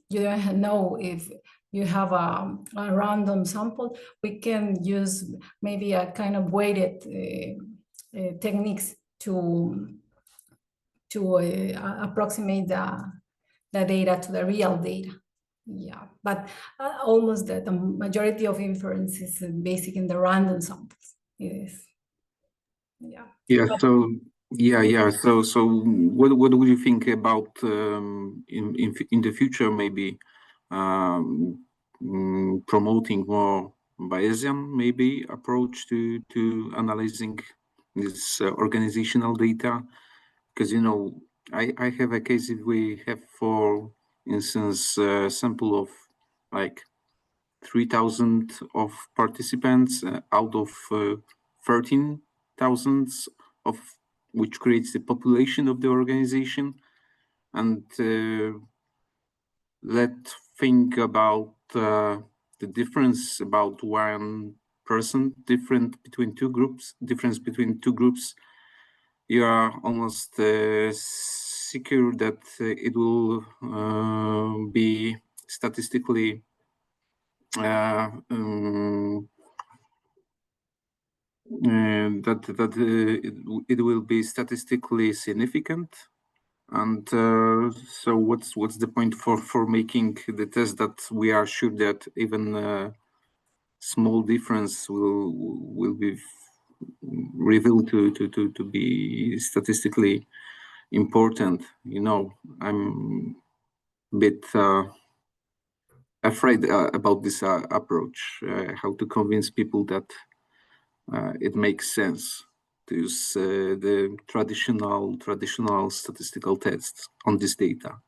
you don't know if you have a random sample, we can use maybe a kind of weighted techniques to approximate the data to the real data. Yeah, but almost the majority of inference is basic in the random samples. Yes. Yeah. Yeah. So yeah. So what would you think about in the future, maybe promoting more Bayesian maybe approach to analyzing this organizational data? Because, you know, I have a case if we have, for instance, a sample of like 3,000 of participants out of 13,000 of which creates the population of the organization. And let's think about the difference about 1% difference between two groups. You are almost secure that it will be statistically it will be statistically significant. And so what's the point for making the test that we are sure that even small difference will be revealed to be statistically important? You know, I'm a bit afraid about this approach, how to convince people that it makes sense to use the traditional statistical tests on this data.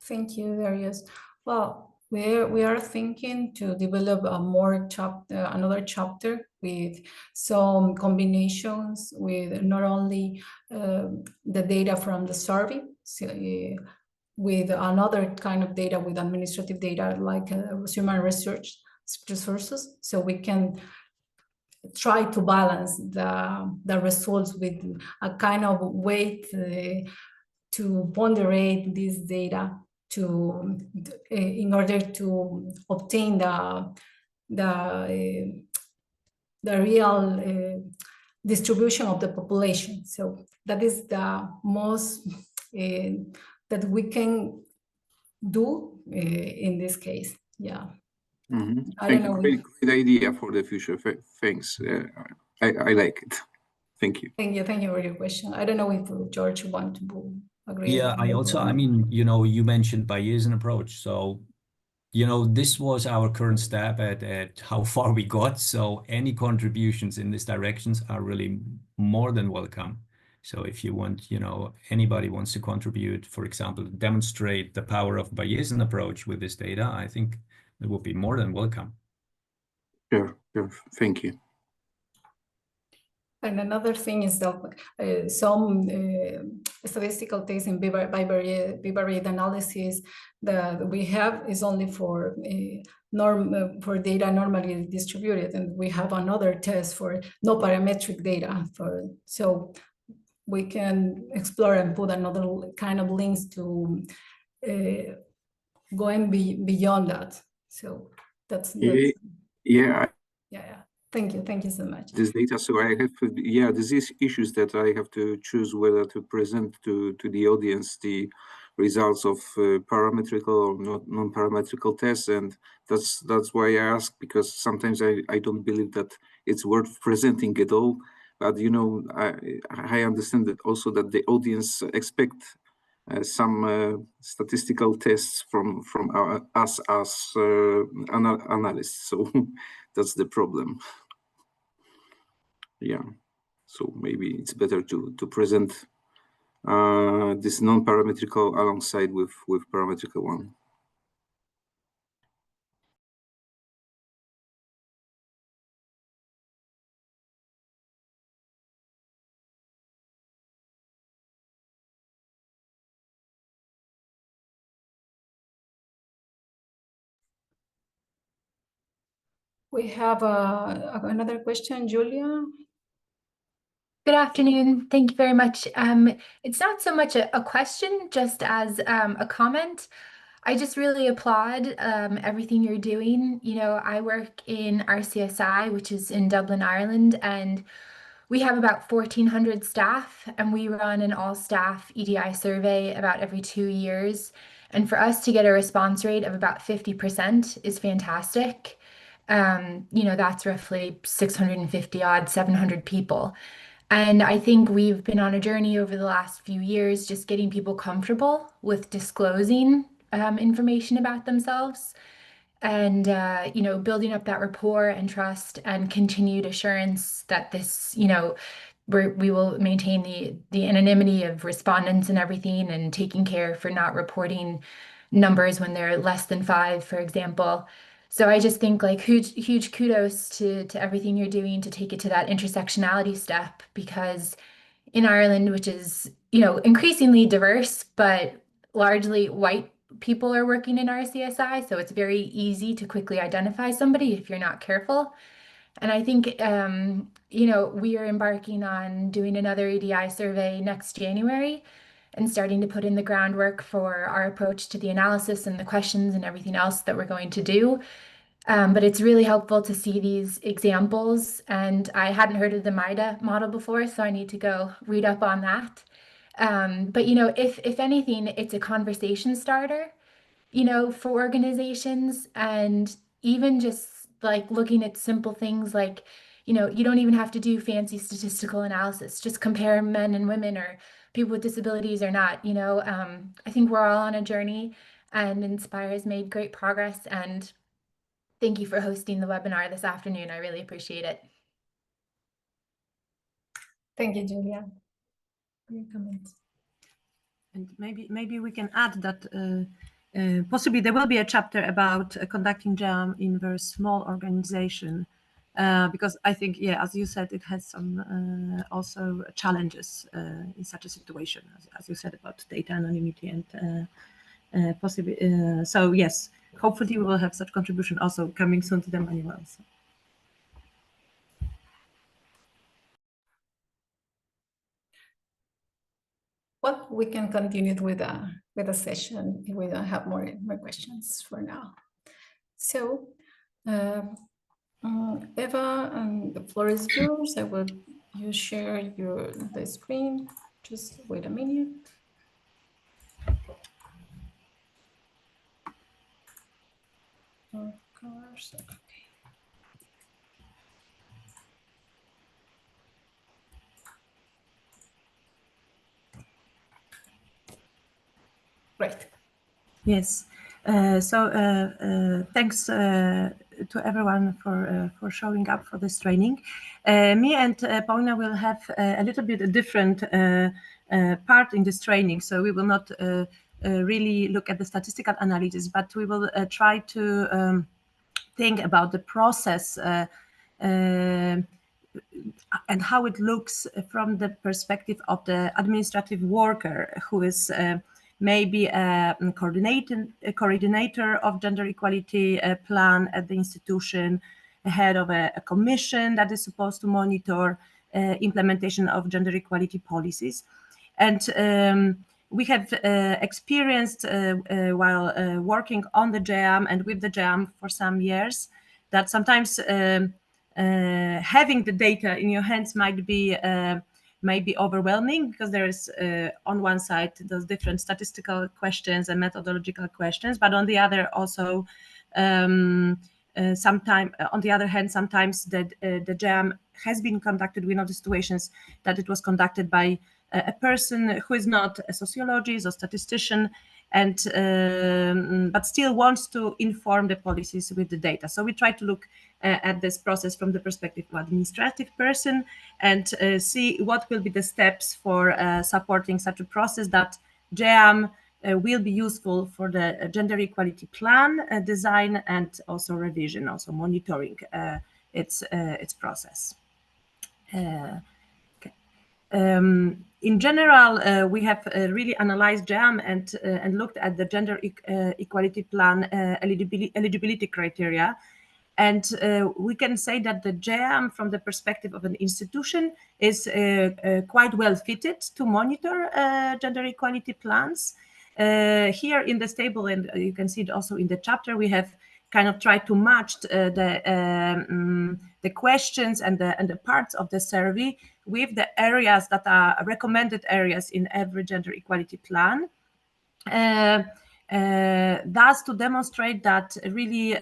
Thank you, Darius. Well, we are thinking to develop another chapter with some combinations with not only the data from the survey, with another kind of data, with administrative data like human resources, so we can try to balance the results with a kind of weight to ponderate this data in order to obtain the real distribution of the population. So that is the most that we can do in this case. Yeah. Mm-hmm. I don't know. Great idea for the future. Thanks. I like it. Thank you. Thank you for your question. I don't know if George want to agree. Yeah, I mean, you know, you mentioned Bayesian approach. So, you know, this was our current step at how far we got. So any contributions in these directions are really more than welcome. So if you want, you know, anybody wants to contribute, for example, demonstrate the power of Bayesian approach with this data, I think it would be more than welcome. Sure. Thank you. And another thing is that some statistical tests in bivariate analysis that we have is only for for data normally distributed, and we have another test for no parametric data. So we can explore and put another kind of links to going beyond that. So that's yeah. Thank you so much. This data, so I have these issues that I have to choose whether to present to the audience the results of parametrical or non-parametrical tests, and that's why I ask, because sometimes I don't believe that it's worth presenting at all. But you know, I understand that also that the audience expect some statistical tests from us as analysts. So that's the problem. Yeah, so maybe it's better to present this non-parametrical alongside with parametrical one. We have another question, Julia. Good afternoon. Thank you very much. It's not so much a question, just as a comment. I just really applaud everything you're doing. You know, I work in RCSI, which is in Dublin, Ireland, and we have about 1,400 staff, and we run an all-staff EDI survey about every 2 years. And for us to get a response rate of about 50% is fantastic. You know, that's roughly 650 odd, 700 people. And I think we've been on a journey over the last few years, just getting people comfortable with disclosing information about themselves, and you know, building up that rapport and trust and continued assurance that this, you know, we will maintain the anonymity of respondents and everything, and taking care for not reporting numbers when they're less than 5, for example. So I just think like huge kudos to everything you're doing to take it to that intersectionality step, because in Ireland, which is, you know, increasingly diverse, but largely white people are working in RCSI, so it's very easy to quickly identify somebody if you're not careful. And I think, you know, we are embarking on doing another EDI survey next January and starting to put in the groundwork for our approach to the analysis and the questions and everything else that we're going to do. But it's really helpful to see these examples, and I hadn't heard of the MAIHDA model before, so I need to go read up on that. But you know, if anything, it's a conversation starter, you know, for organizations, and even just like looking at simple things like, you know, you don't even have to do fancy statistical analysis, just compare men and women or people with disabilities or not, you know. I think we're all on a journey, and Inspire has made great progress, and thank you for hosting the webinar this afternoon. I really appreciate it. Thank you, Julia, for your comments. And maybe we can add that possibly there will be a chapter about conducting GEAM in very small organization, because I think, yeah, as you said, it has some also challenges in such a situation, as you said, about data anonymity and possibly. So yes, hopefully we will have such contribution also coming soon to the manual. So. Well, we can continue with a session if we don't have more questions for now. So, Eva, the floor is yours. I will you share the screen. Just wait a minute. Of course. Okay. Great. Yes. So thanks to everyone for showing up for this training. Me and Paulina will have a little bit a different part in this training. So we will not really look at the statistical analysis, but we will try to think about the process and how it looks from the perspective of the administrative worker who is maybe a coordinator of gender equality plan at the institution, head of a commission that is supposed to monitor implementation of gender equality policies. And we have experienced while working on the GEAM and with the GEAM for some years that sometimes having the data in your hands might be overwhelming, because there is on one side those different statistical questions and methodological questions, but on the other also sometimes the GEAM has been conducted. We know the situations that it was conducted by a person who is not a sociologist or statistician, and but still wants to inform the policies with the data. So we try to look at this process from the perspective of administrative person and see what will be the steps for supporting such a process that GEAM will be useful for the gender equality plan design and also revision, also monitoring its process. In general, we have really analyzed GEAM and looked at the gender equality plan eligibility criteria. And we can say that the GEAM, from the perspective of an institution, is quite well fitted to monitor gender equality plans. Here in this table, and you can see it also in the chapter, we have kind of tried to match the questions and the parts of the survey with the areas that are recommended areas in every gender equality plan. Thus, to demonstrate that really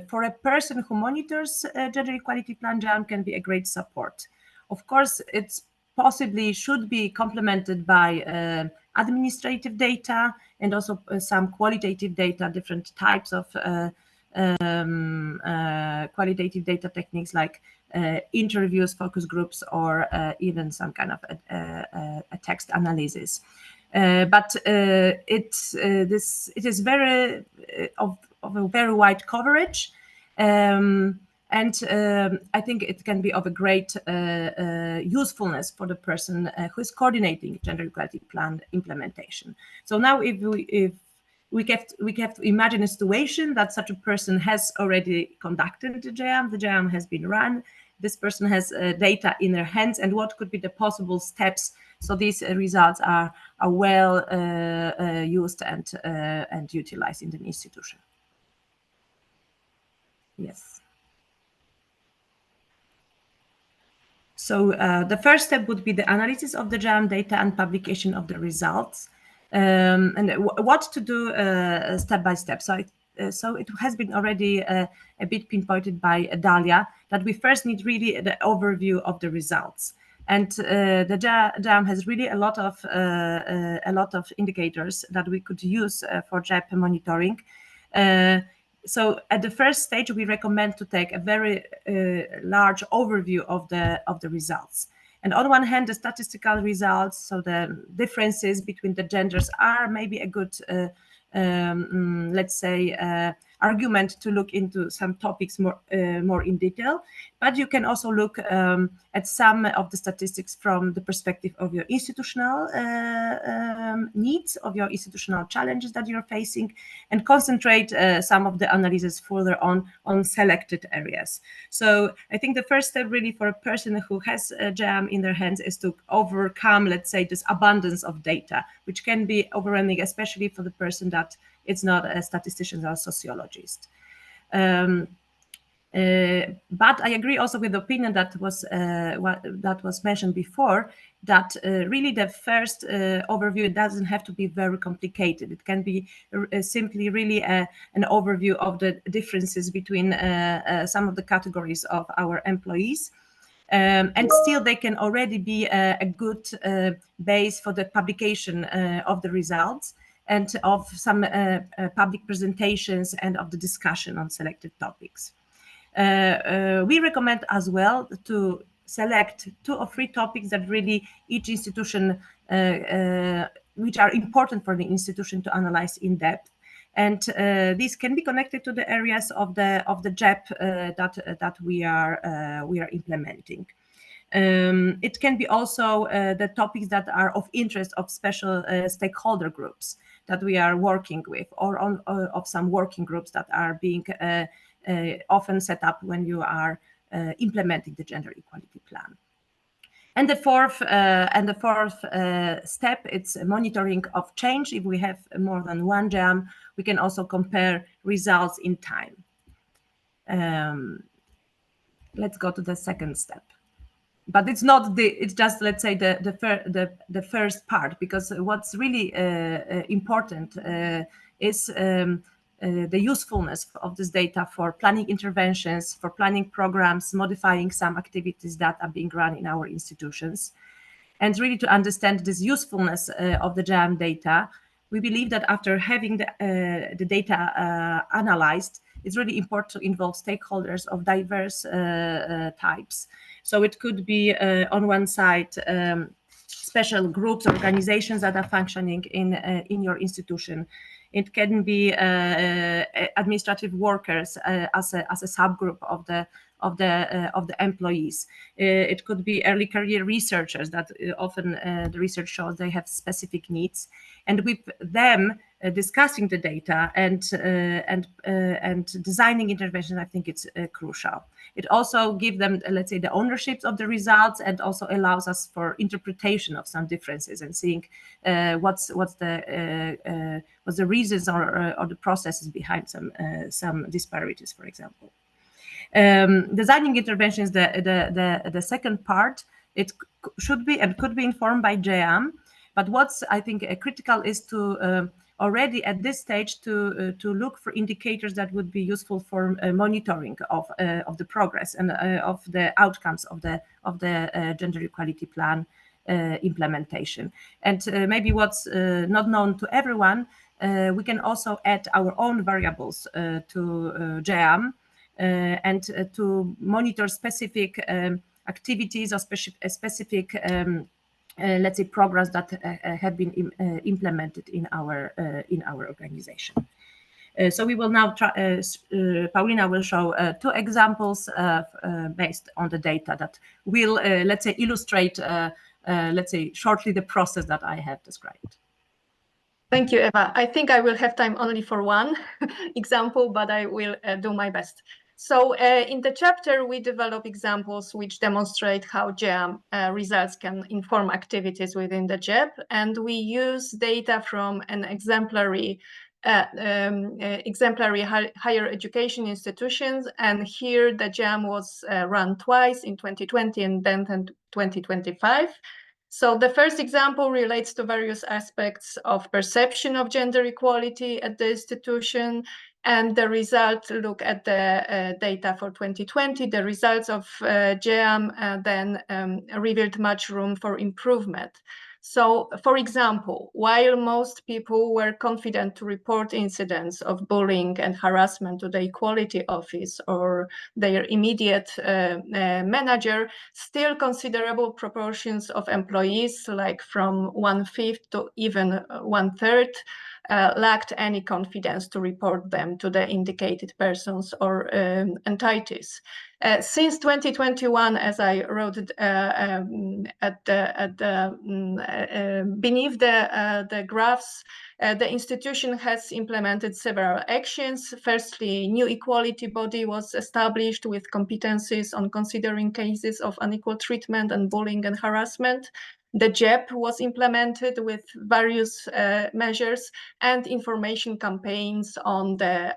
for a person who monitors gender equality plan, GEAM can be a great support. Of course, it's possibly should be complemented by administrative data and also some qualitative data, different types of qualitative data techniques like interviews, focus groups, or even some kind of a text analysis. But it is very of a very wide coverage, and I think it can be of a great usefulness for the person who is coordinating gender equality plan implementation. So now, if we have to imagine a situation that such a person has already conducted the GEAM has been run, this person has data in their hands, and what could be the possible steps so these results are well used and utilized in the institution. Yes. So the first step would be the analysis of the GEAM data and publication of the results, and what to do step by step. So it has been already a bit pinpointed by Dalia that we first need really the overview of the results. And the GEAM has really a lot of indicators that we could use for GEP monitoring. So at the first stage, we recommend to take a very large overview of the results. And on one hand, the statistical results, so the differences between the genders, are maybe a good, let's say, argument to look into some topics more in detail. But you can also look at some of the statistics from the perspective of your institutional needs, of your institutional challenges that you're facing, and concentrate some of the analysis further on selected areas. So I think the first step really for a person who has GEAM in their hands is to overcome, let's say, this abundance of data, which can be overwhelming, especially for the person that it's not a statistician or a sociologist. But I agree also with the opinion that was mentioned before, that really the first overview doesn't have to be very complicated. It can be simply really an overview of the differences between some of the categories of our employees. And still they can already be a good base for the publication of the results and of some public presentations and of the discussion on selected topics. We recommend as well to select 2 or 3 topics that really each institution, which are important for the institution to analyze in depth. And these can be connected to the areas of the JEP that we are implementing. It can be also the topics that are of interest of special stakeholder groups that we are working with, or of some working groups that are being often set up when you are implementing the gender equality plan. And the fourth step, it's monitoring of change. If we have more than one GEAM, we can also compare results in time. Let's go to the second step. But it's not it's just, let's say, the first part, because what's really important is the usefulness of this data for planning interventions, for planning programs, modifying some activities that are being run in our institutions. And really to understand this usefulness of the GEAM data, we believe that after having the data analyzed, it's really important to involve stakeholders of diverse types. So it could be, on one side, special groups, organizations that are functioning in your institution. It can be administrative workers as a subgroup of the employees. It could be early career researchers that often the research shows they have specific needs, and with them discussing the data and designing interventions, I think it's crucial. It also gives them, let's say, the ownership of the results, and also allows us for interpretation of some differences and seeing what's the reasons or the processes behind some disparities, for example. Designing interventions, the second part, it should be and could be informed by GEAM, but what's, I think, critical is to already at this stage to look for indicators that would be useful for monitoring of the progress and of the outcomes of the gender equality plan implementation. And maybe what's not known to everyone, we can also add our own variables to GEAM and to monitor specific activities or specific let's say, programs that have been implemented in our organization. So we will now try, Paulina will show 2 examples based on the data that will, let's say, illustrate, let's say, shortly the process that I have described. Thank you, Ewa. I think I will have time only for one example, but I will do my best. So in the chapter, we develop examples which demonstrate how GEAM results can inform activities within the JEP, and we use data from an exemplary higher education institutions, and here the GEAM was run twice, in 2020 and then in 2025. So the first example relates to various aspects of perception of gender equality at the institution, and the results look at the data for 2020. The results of GEAM then revealed much room for improvement. So, for example, while most people were confident to report incidents of bullying and harassment to the Equality Office or their immediate manager, still considerable proportions of employees, like from 1/5 to even 1/3, lacked any confidence to report them to the indicated persons or entities. Since 2021, as I wrote beneath the graphs, the institution has implemented several actions. Firstly, new equality body was established with competencies on considering cases of unequal treatment and bullying and harassment. The JEP was implemented with various measures, and information campaigns on the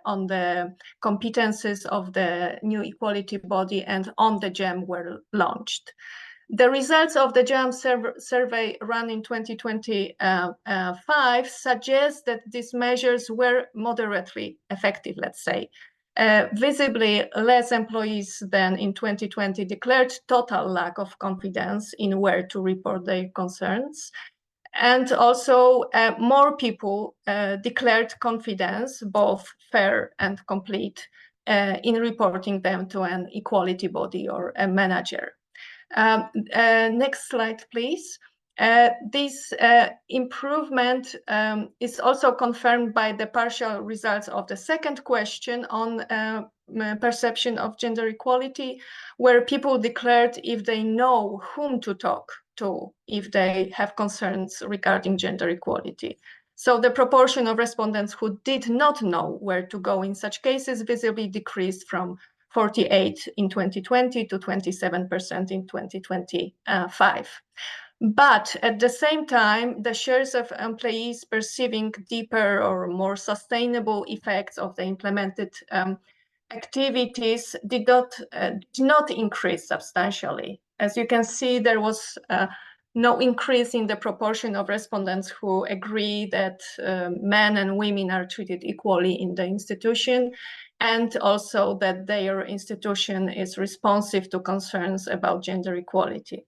competences of the new equality body and on the GEM were launched. The results of the GEM survey run in 2025 suggest that these measures were moderately effective, let's say. Visibly, less employees than in 2020 declared total lack of confidence in where to report their concerns. And also more people declared confidence, both fair and complete, in reporting them to an equality body or a manager. Next slide, please. This improvement is also confirmed by the partial results of the second question on perception of gender equality, where people declared if they know whom to talk to, if they have concerns regarding gender equality. So the proportion of respondents who did not know where to go in such cases visibly decreased from 48 in 2020 to 27% in 2025. But at the same time, the shares of employees perceiving deeper or more sustainable effects of the implemented activities did not increase substantially. As you can see, there was no increase in the proportion of respondents who agree that men and women are treated equally in the institution, and also that their institution is responsive to concerns about gender equality.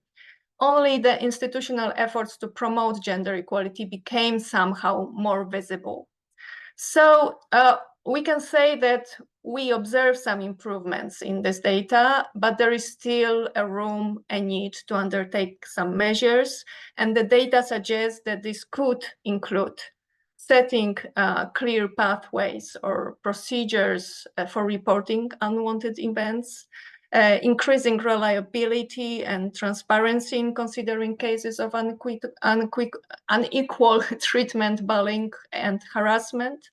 Only the institutional efforts to promote gender equality became somehow more visible. So we can say that we observe some improvements in this data, but there is still a need to undertake some measures. And the data suggests that this could include setting clear pathways or procedures for reporting unwanted events, increasing reliability and transparency in considering cases of unequal treatment, bullying, and harassment,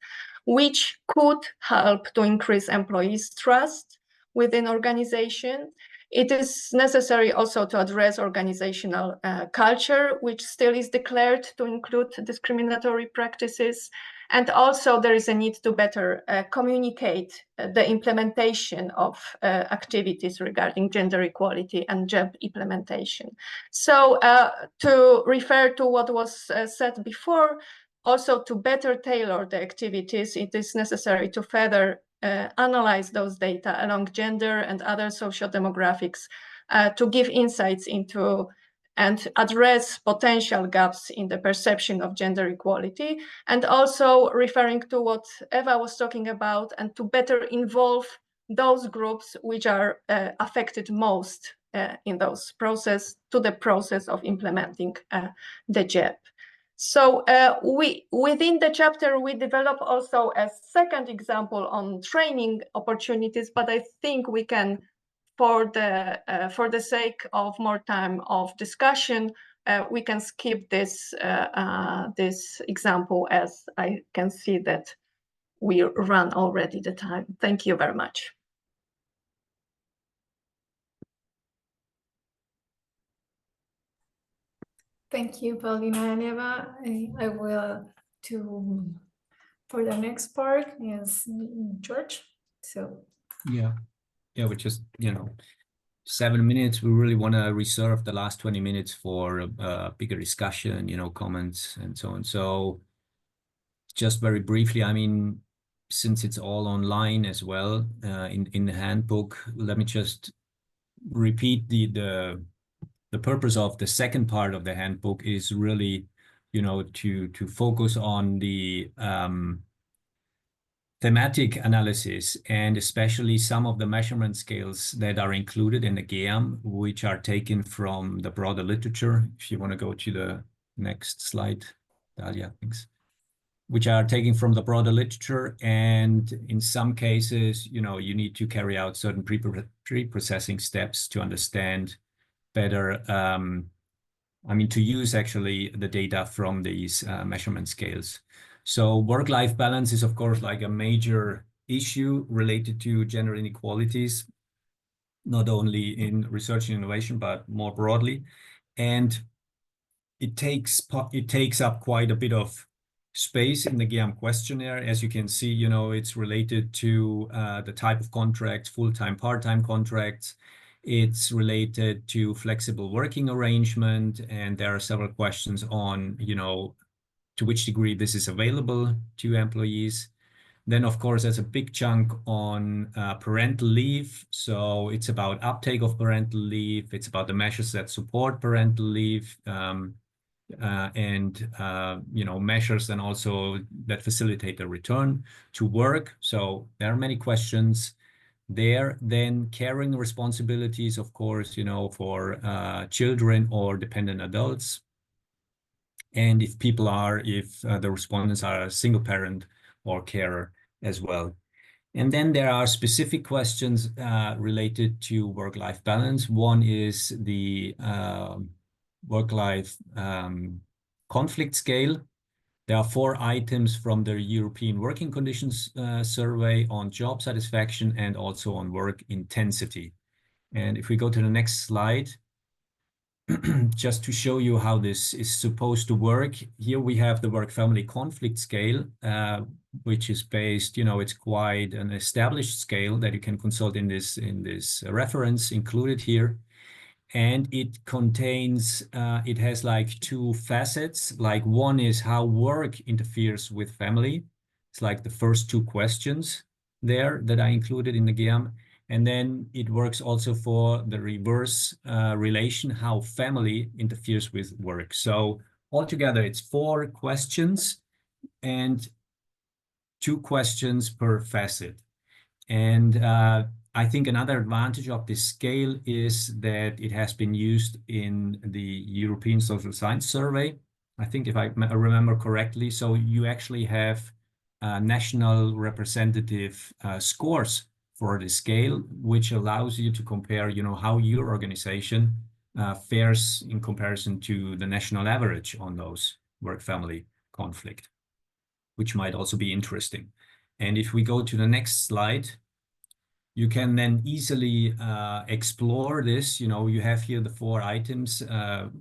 which could help to increase employees' trust within organization. It is necessary also to address organizational culture, which still is declared to include discriminatory practices. And also there is a need to better communicate the implementation of activities regarding gender equality and job implementation. So to refer to what was said before, also to better tailor the activities, it is necessary to further analyze those data along gender and other social demographics to give insights into and address potential gaps in the perception of gender equality, and also referring to what Ewa was talking about, and to better involve those groups which are affected most in those process to the process of implementing the GEP. So within the chapter, we develop also a second example on training opportunities, but I think we can, for the sake of more time of discussion, we can skip this this example, as I can see that we run already the time. Thank you very much. Thank you, Paulina and Ewa. I will for the next part is Jörg. So yeah, we just 7 minutes. We really want to reserve the last 20 minutes for a bigger discussion, comments and so on. So just very briefly, I mean, since it's all online as well in the handbook, let me just repeat the purpose of the second part of the handbook is really, to focus on the thematic analysis, and especially some of the measurement scales that are included in the GEAM, which are taken from the broader literature. If you want to go to the next slide, Dalia, thanks. Which are taken from the broader literature, and in some cases, you need to carry out certain pre-processing steps to understand better, to use actually the data from these measurement scales. So work-life balance is, of course, like a major issue related to gender inequalities, not only in research and innovation, but more broadly. And it takes up quite a bit of space in the GEAM questionnaire. As you can see, it's related to the type of contracts, full-time, part-time contracts. It's related to flexible working arrangement, and there are several questions on, to which degree this is available to employees. Then, of course, there's a big chunk on parental leave. So it's about uptake of parental leave. It's about the measures that support parental leave, and measures and also that facilitate the return to work. So there are many questions there. Then caring responsibilities, of course, for children or dependent adults. and if the respondents are a single parent or carer as well. And then there are specific questions related to work-life balance. One is the work-life conflict scale. There are 4 items from the European Working Conditions Survey on job satisfaction and also on work intensity. And if we go to the next slide, just to show you how this is supposed to work, here we have the work-family conflict scale, which is based, it's quite an established scale that you can consult in this reference included here. And it contains, it has like 2 facets. Like one is how work interferes with family. It's like the first 2 questions there that I included in the GEAM. And then it works also for the reverse relation, how family interferes with work. So altogether, it's 4 questions and 2 questions per facet. And I think another advantage of this scale is that it has been used in the European Social Science Survey, I think, if I remember correctly. So you actually have national representative scores for the scale, which allows you to compare, how your organization fares in comparison to the national average on those work-family conflict, which might also be interesting. And if we go to the next slide, you can then easily explore this. You have here the 4 items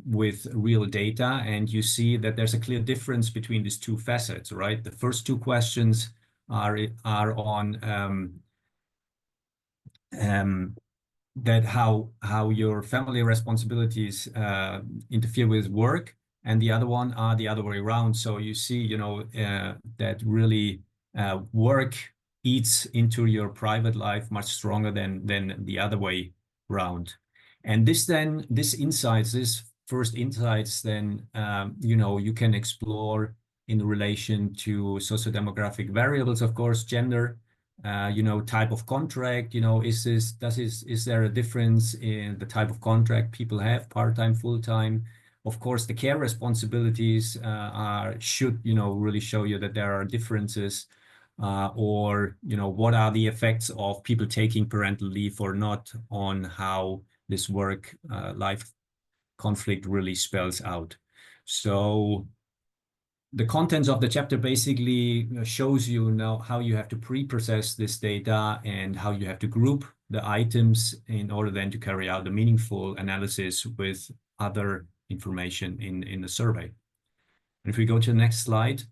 with real data, and you see that there's a clear difference between these 2 facets, right? The first 2 questions are on that how your family responsibilities interfere with work, and the other one are the other way around. So you see, that really work eats into your private life much stronger than the other way around. And this first insights, then you can explore in relation to socio-demographic variables, of course, gender, type of contract, is there a difference in the type of contract people have, part-time, full-time? Of course, the care responsibilities should really show you that there are differences, or what are the effects of people taking parental leave or not on how this work life conflict really spells out. So the contents of the chapter basically shows you now how you have to pre-process this data and how you have to group the items in order then to carry out a meaningful analysis with other information in the survey. And if we go to the next slide,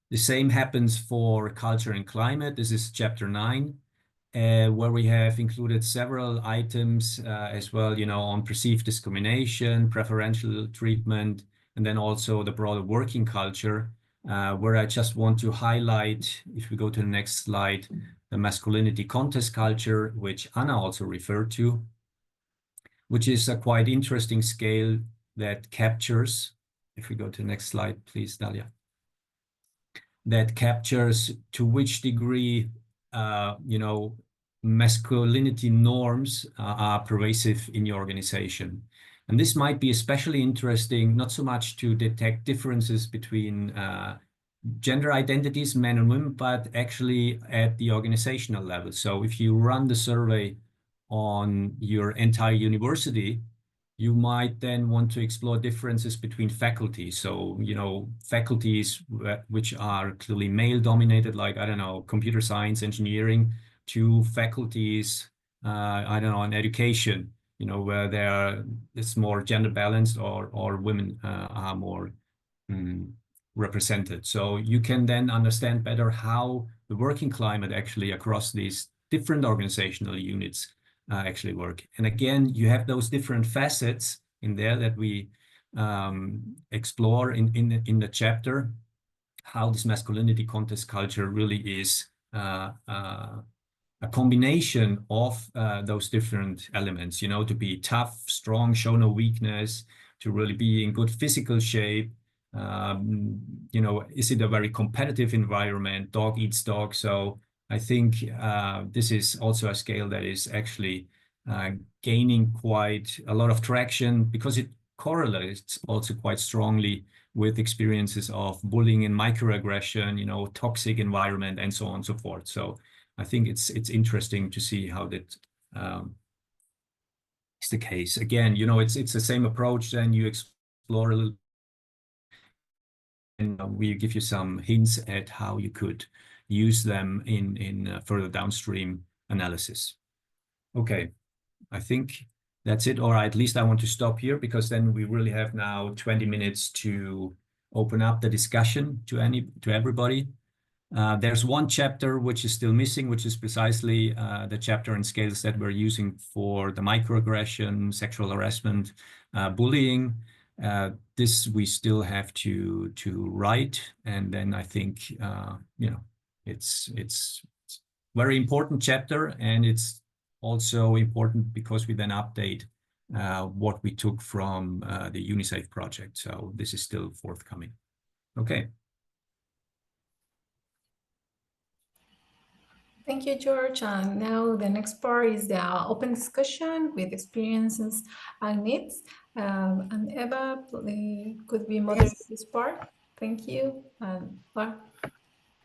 the same happens for culture and climate. This is chapter 9, where we have included several items as well, on perceived discrimination, preferential treatment, and then also the broader working culture, where I just want to highlight, if we go to the next slide, the masculinity contest culture, which Anna also referred to, which is a quite interesting scale that captures, if we go to the next slide, please, Dalia, that captures to which degree, masculinity norms are pervasive in your organization. And this might be especially interesting, not so much to detect differences between gender identities, men and women, but actually at the organizational level. So if you run the survey on your entire university, you might then want to explore differences between faculty. So, faculties which are clearly male dominated, like, I don't know, computer science, engineering, to faculties, I don't know, in education, where it's more gender balanced or women are more represented. So you can then understand better how the working climate actually across these different organizational units actually work. And again, you have those different facets in there that we explore in the chapter, how this masculinity contest culture really is a combination of those different elements, to be tough, strong, show no weakness, to really be in good physical shape. Is it a very competitive environment? Dog eats dog. So I think this is also a scale that is actually gaining quite a lot of traction because it correlates also quite strongly with experiences of bullying and microaggression, you know, toxic environment, and so on and so forth. So I think it's interesting to see how that is the case. Again, you know, it's the same approach. Then you explore a little, and we give you some hints at how you could use them in further downstream analysis. Okay, I think that's it, or at least I want to stop here, because then we really have now 20 minutes to open up the discussion to everybody. There's one chapter which is still missing, which is precisely the chapter and scales that we're using for the microaggression, sexual harassment, bullying. This we still have to write, and then I think you know, it's very important chapter, and it's also important because we then update what we took from the UNICEF project. So this is still forthcoming. Okay. Thank you, George. And now the next part is the open discussion with experiences and needs. And Eva could be moderating this part. Thank you.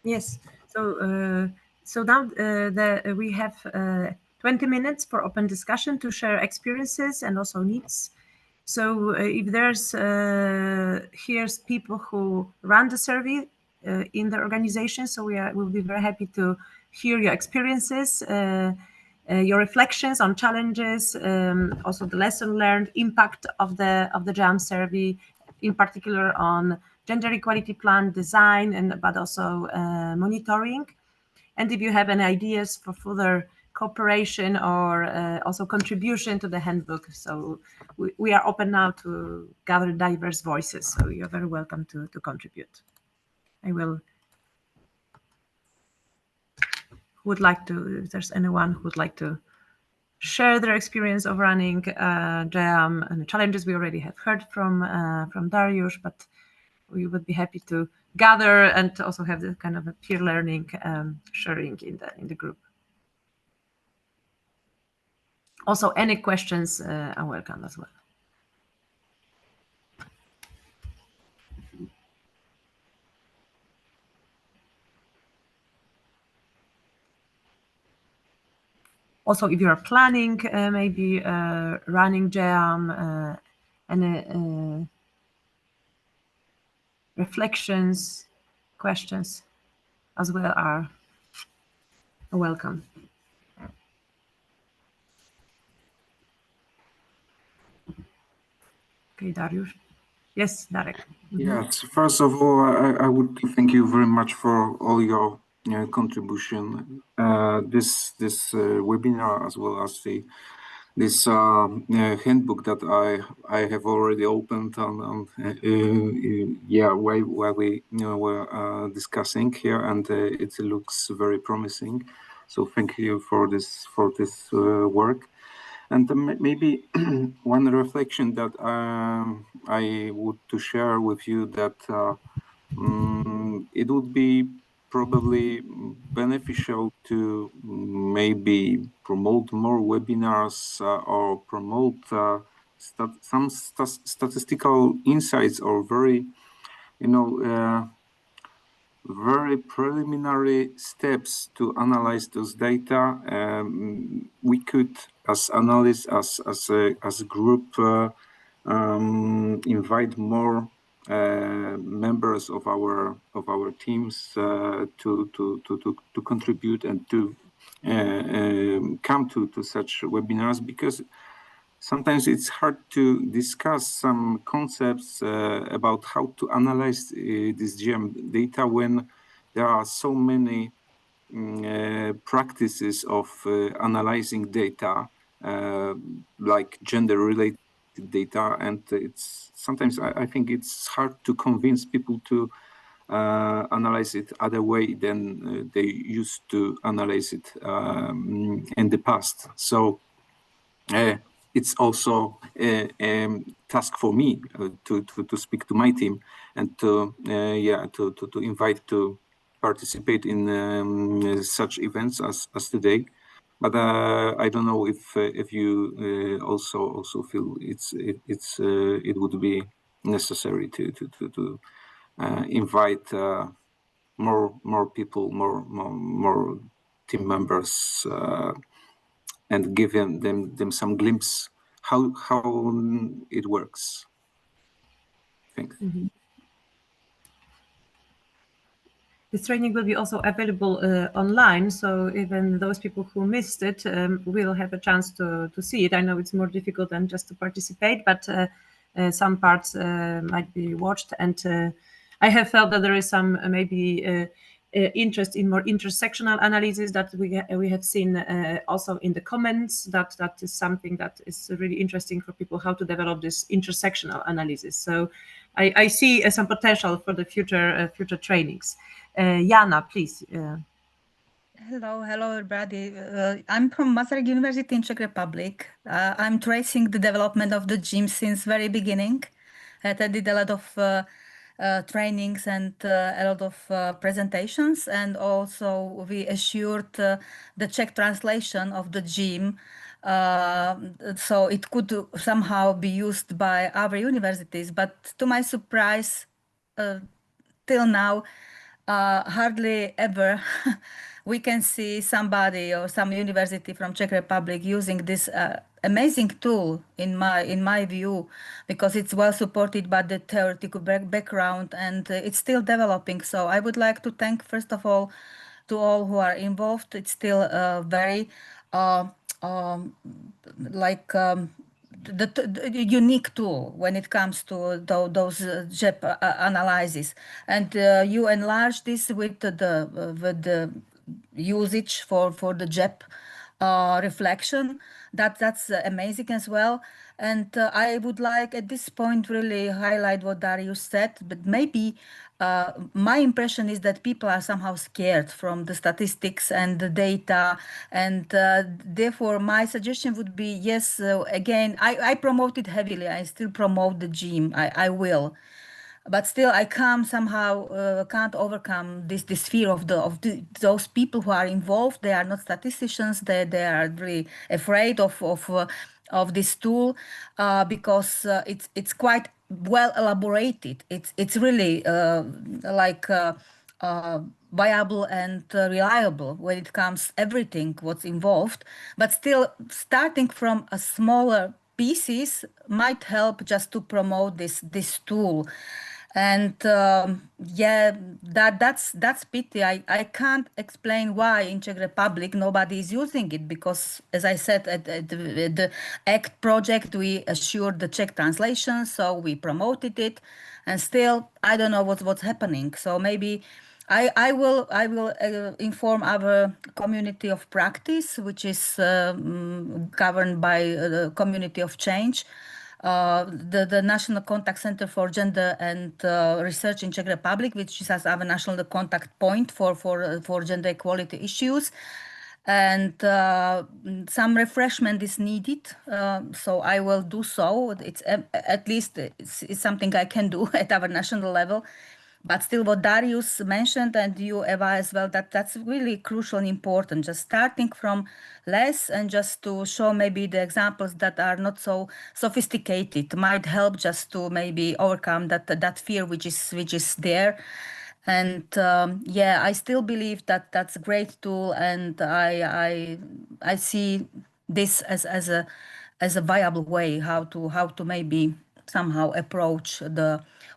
Yes. So now we have 20 minutes for open discussion to share experiences and also needs. So if there's here's people who run the survey in the organization, so we'll be very happy to hear your experiences, your reflections on challenges, also the lesson learned, impact of the GEAM survey, in particular on gender equality plan design, but also monitoring. And if you have any ideas for further cooperation or also contribution to the handbook, so we are open now to gather diverse voices. So you're very welcome to contribute. Would like to, if there's anyone who would like to share their experience of running GEAM and the challenges we already have heard from Dariusz, but we would be happy to gather and also have the kind of a peer learning sharing in the group. Also, any questions are welcome as well. Also, if you are planning maybe running GEAM, and reflections, questions as well are welcome. Okay, Dariusz. Yes, Darek. Yes, first of all, I would thank you very much for all your contribution. This webinar, as well as this handbook that I have already opened on while we were discussing here, and it looks very promising. So thank you for this work. And maybe one reflection that I would to share with you, that it would be probably beneficial to maybe promote more webinars or promote some statistical insights, or very, very preliminary steps to analyze those data. We could, as analysts, as a group, invite more members of our teams to contribute and to come to such webinars, because sometimes it's hard to discuss some concepts about how to analyze this GEAM data when there are so many practices of analyzing data, like gender-related data, and it's sometimes I think it's hard to convince people to analyze it other way than they used to analyze it in the past. So it's also a task for me to speak to my team and to invite to participate in such events as today. But I don't know if you also feel it would be necessary to invite more people, more team members, and give them some glimpse how it works. Thanks. Mm-hmm. This training will be also available online, so even those people who missed it will have a chance to see it. I know it's more difficult than just to participate, but some parts might be watched, and I have felt that there is some maybe interest in more intersectional analysis that we have seen also in the comments. That is something that is really interesting for people, how to develop this intersectional analysis. So I see some potential for the future trainings. Jana, please. Hello, everybody. I'm from Warsaw University in Czech Republic. I'm tracing the development of the GEAM since very beginning. I did a lot of trainings and a lot of presentations, and also we assured the Czech translation of the GEAM, so it could somehow be used by other universities. But to my surprise, till now, hardly ever we can see somebody or some university from Czech Republic using this amazing tool in my view, because it's well supported by the theoretical background, and it's still developing. So I would like to thank first of all to all who are involved. It's still very the unique tool when it comes to those JEP analyses, and you enlarge this with the usage for the JEP reflection. That's amazing as well. And I would like at this point really highlight what Darius said, but maybe my impression is that people are somehow scared from the statistics and the data, and therefore my suggestion would be, yes, again, I promote it heavily. I still promote the GEAM. I will. But still, I can't overcome this fear of those people who are involved. They are not statisticians. They are really afraid of this tool because it's quite well elaborated. It's really viable and reliable when it comes everything what's involved. But still, starting from a smaller pieces might help just to promote this tool. And yeah, that's pity. I can't explain why in Czech Republic nobody is using it, because, as I said, at the ACT project we assured the Czech translation, so we promoted it, and still I don't know what's happening. So maybe I will inform our community of practice, which is governed by the community of change. The National Contact Center for Gender and Research in Czech Republic, which is as our national contact point for gender equality issues. And some refreshment is needed, so I will do so. It's at least it's something I can do at our national level. But still, what Darius mentioned, and you, Eva, as well, that's really crucial and important. Just starting from less and just to show maybe the examples that are not so sophisticated might help just to maybe overcome that fear which is there. And yeah, I still believe that that's a great tool, and I see this as a viable way how to maybe somehow approach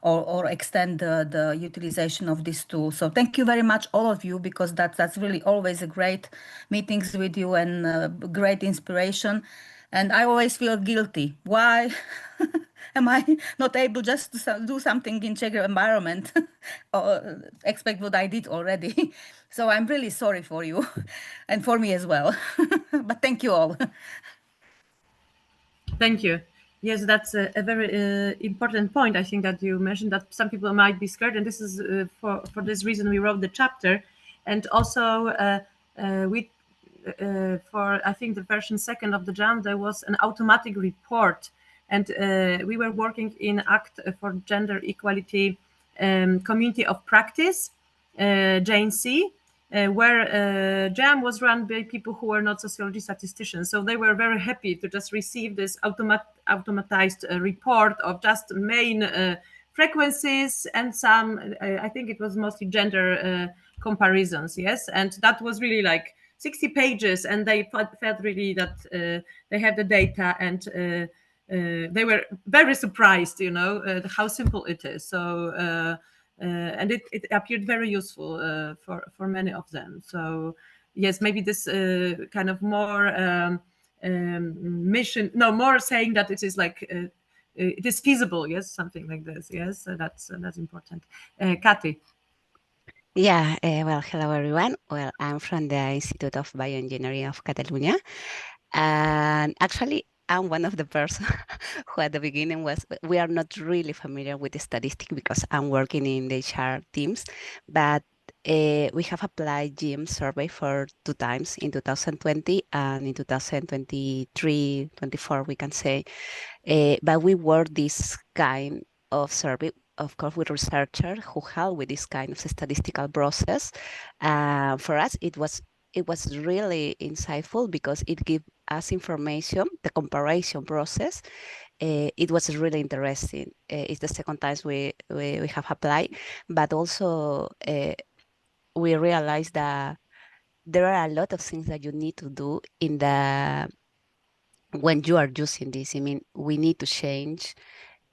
or extend the utilization of this tool. So thank you very much, all of you, because that's really always a great meetings with you and great inspiration. And I always feel guilty. Why am I not able just to do something in Czech environment or expect what I did already? So I'm really sorry for you and for me as well. But thank you all. Thank you. Yes, that's a very important point. I think that you mentioned that some people might be scared, and this is for this reason we wrote the chapter. And also for I think the version 2 of the GEAM, there was an automatic report, and we were working in ACT for Gender Equality Community of Practice, JNC, where GEAM was run by people who were not sociology statisticians. So they were very happy to just receive this automatized report of just main frequencies and some, I think it was mostly gender comparisons, yes? And that was really like 60 pages, and they felt really that they had the data, and they were very surprised, you know, how simple it is. So, and it appeared very useful for many of them. So yes, maybe this kind of more mission, no, more saying that it is like it is feasible, yes, something like this, yes, that's important. Kathy. Yeah, well, hello everyone. Well, I'm from the Institute of Bioengineering of Catalonia, and actually I'm one of the persons who at the beginning was, we are not really familiar with the statistics because I'm working in the HR teams, but we have applied GEAM survey for 2 times, in 2020 and in 2023-24, we can say, but we work this kind of survey, of course, with researchers who help with this kind of statistical process. For us, it was really insightful because it gives us information, the comparison process. It was really interesting. It's the second time we have applied, but also we realized that there are a lot of things that you need to do in the when you are using this. I mean, we need to change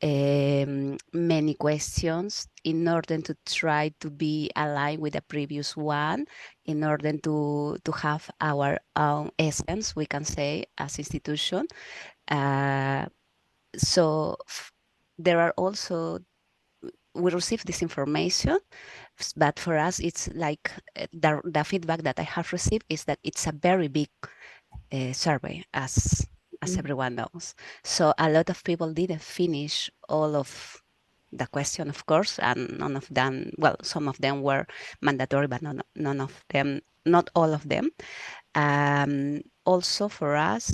many questions in order to try to be aligned with the previous one, in order to have our own essence, we can say, as institution. So there are also, we receive this information, but for us, it's like the feedback that I have received is that it's a very big survey, as everyone knows. So a lot of people didn't finish all of the question, of course, and none of them, well, some of them were mandatory, but none of them, not all of them. Also for us,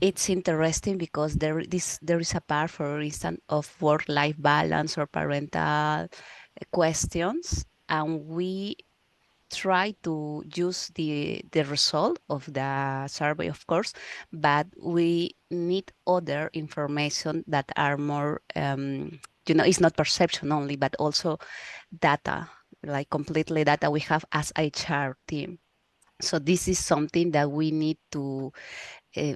it's interesting because there is a part, for instance, of work-life balance or parental questions, and we try to use the result of the survey, of course, but we need other information that are more, you know, it's not perception only, but also data, like completely data we have as HR team. So this is something that we need to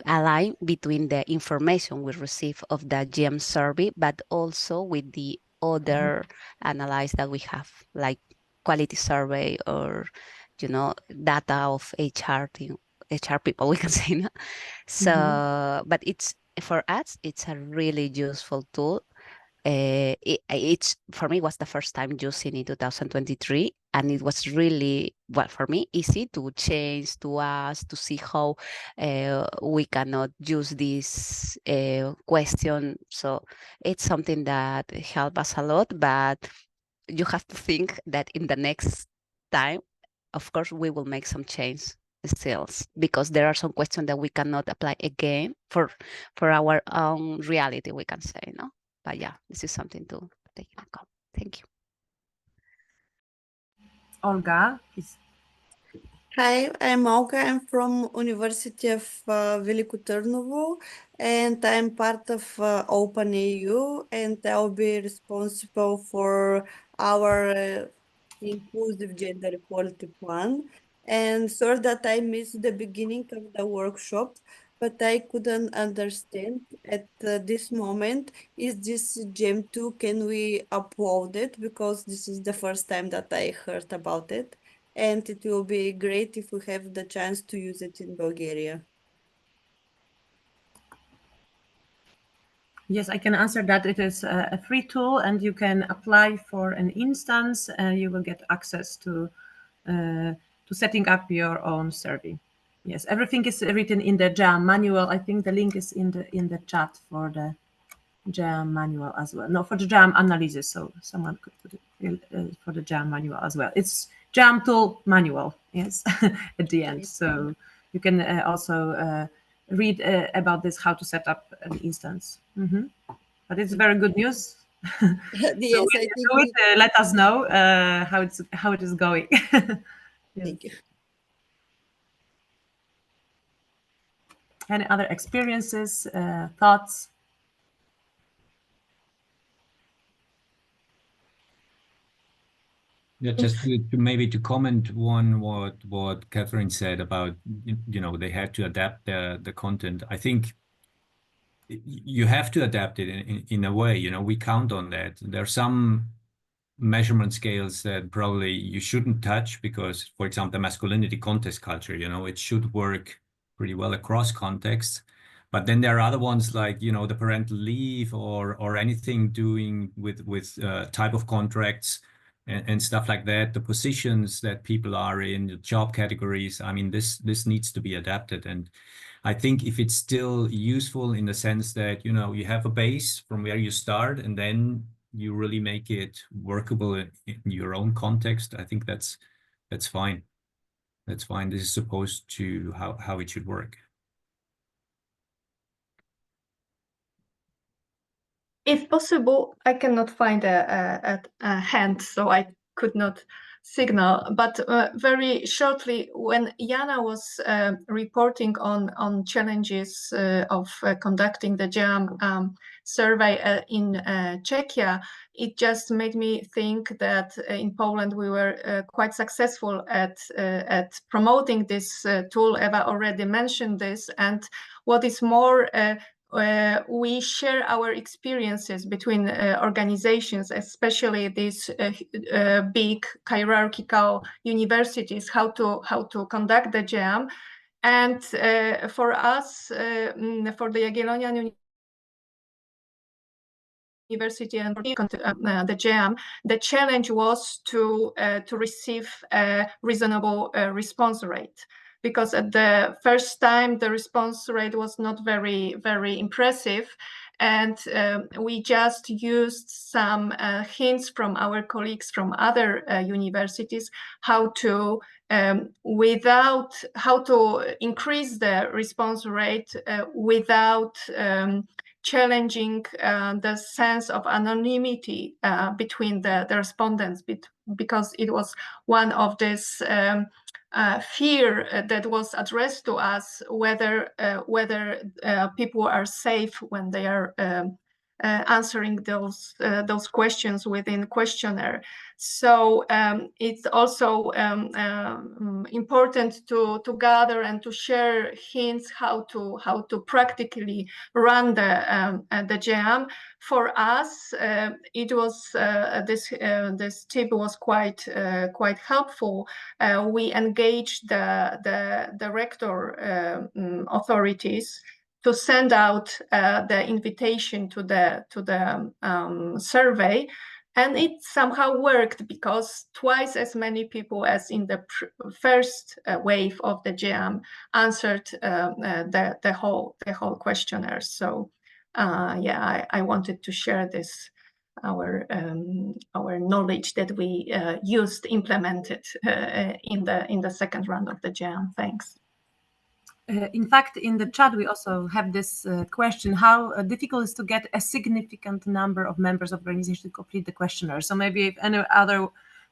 align between the information we receive of the GEAM survey, but also with the other analysis that we have, like quality survey or, you know, data of HR team, HR people, we can say. No? So, but it's, for us, it's a really useful tool. It's, for me, was the first time using in 2023, and it was really, well, for me, easy to change, to ask, to see how we cannot use this question. So it's something that helped us a lot, but you have to think that in the next time, of course, we will make some change still, because there are some questions that we cannot apply again for our own reality, we can say, no? But yeah, this is something to take into account. Thank you. Olga, please. Hi, I'm Olga. I'm from University of Veliko Trnovo, and I'm part of Open EU, and I'll be responsible for our inclusive gender equality plan. And sorry that I missed the beginning of the workshop, but I couldn't understand at this moment, is this GEM2, can we upload it? Because this is the first time that I heard about it. And it will be great if we have the chance to use it in Bulgaria. Yes, I can answer that. It is a free tool, and you can apply for an instance, and you will get access to setting up your own survey. Yes, everything is written in the GEAM manual. I think the link is in the chat for the GEAM manual as well. No, for the GEAM analysis, so someone could put it for the GEAM manual as well. It's GEAM tool manual, yes, at the end. So you can also read about this, how to set up an instance. But it's very good news. Yes, I think. Let us know how it is going. Yes. Thank you. Any other experiences, thoughts? Yeah, just to maybe to comment on what Catherine said about, they had to adapt the content. I think you have to adapt it in a way, we count on that. There are some measurement scales that probably you shouldn't touch because, for example, the masculinity contest culture, it should work pretty well across contexts. But then there are other ones like, the parental leave or anything doing with type of contracts and stuff like that, the positions that people are in, the job categories. I mean, this needs to be adapted. And I think if it's still useful in the sense that, you have a base from where you start and then you really make it workable in your own context, I think that's fine. That's fine. This is supposed to how it should work. If possible, I cannot find a hand, so I could not signal. But very shortly, when Jana was reporting on challenges of conducting the GEAM survey in Czechia, it just made me think that in Poland we were quite successful at promoting this tool. Eva already mentioned this, and what is more, we share our experiences between organizations, especially these big hierarchical universities, how to conduct the GEAM. And for us, for the Jagiellonian University and the GEAM, the challenge was to receive a reasonable response rate. Because at the first time, the response rate was not very, very impressive. And we just used some hints from our colleagues from other universities, how to increase the response rate without challenging the sense of anonymity between the respondents, because it was one of this fear that was addressed to us, whether people are safe when they are answering those questions within questionnaire. So it's also important to gather and to share hints how to practically run the GEAM. For us, it was this tip was quite helpful. We engaged the rector authorities to send out the invitation to the survey, and it somehow worked because twice as many people as in the first wave of the GEAM answered the whole questionnaire. So yeah, I wanted to share this our knowledge that we implemented in the second round of the GEAM. Thanks. In fact, in the chat, we also have this question, how difficult it is to get a significant number of members of the organization to complete the questionnaire. So maybe if any other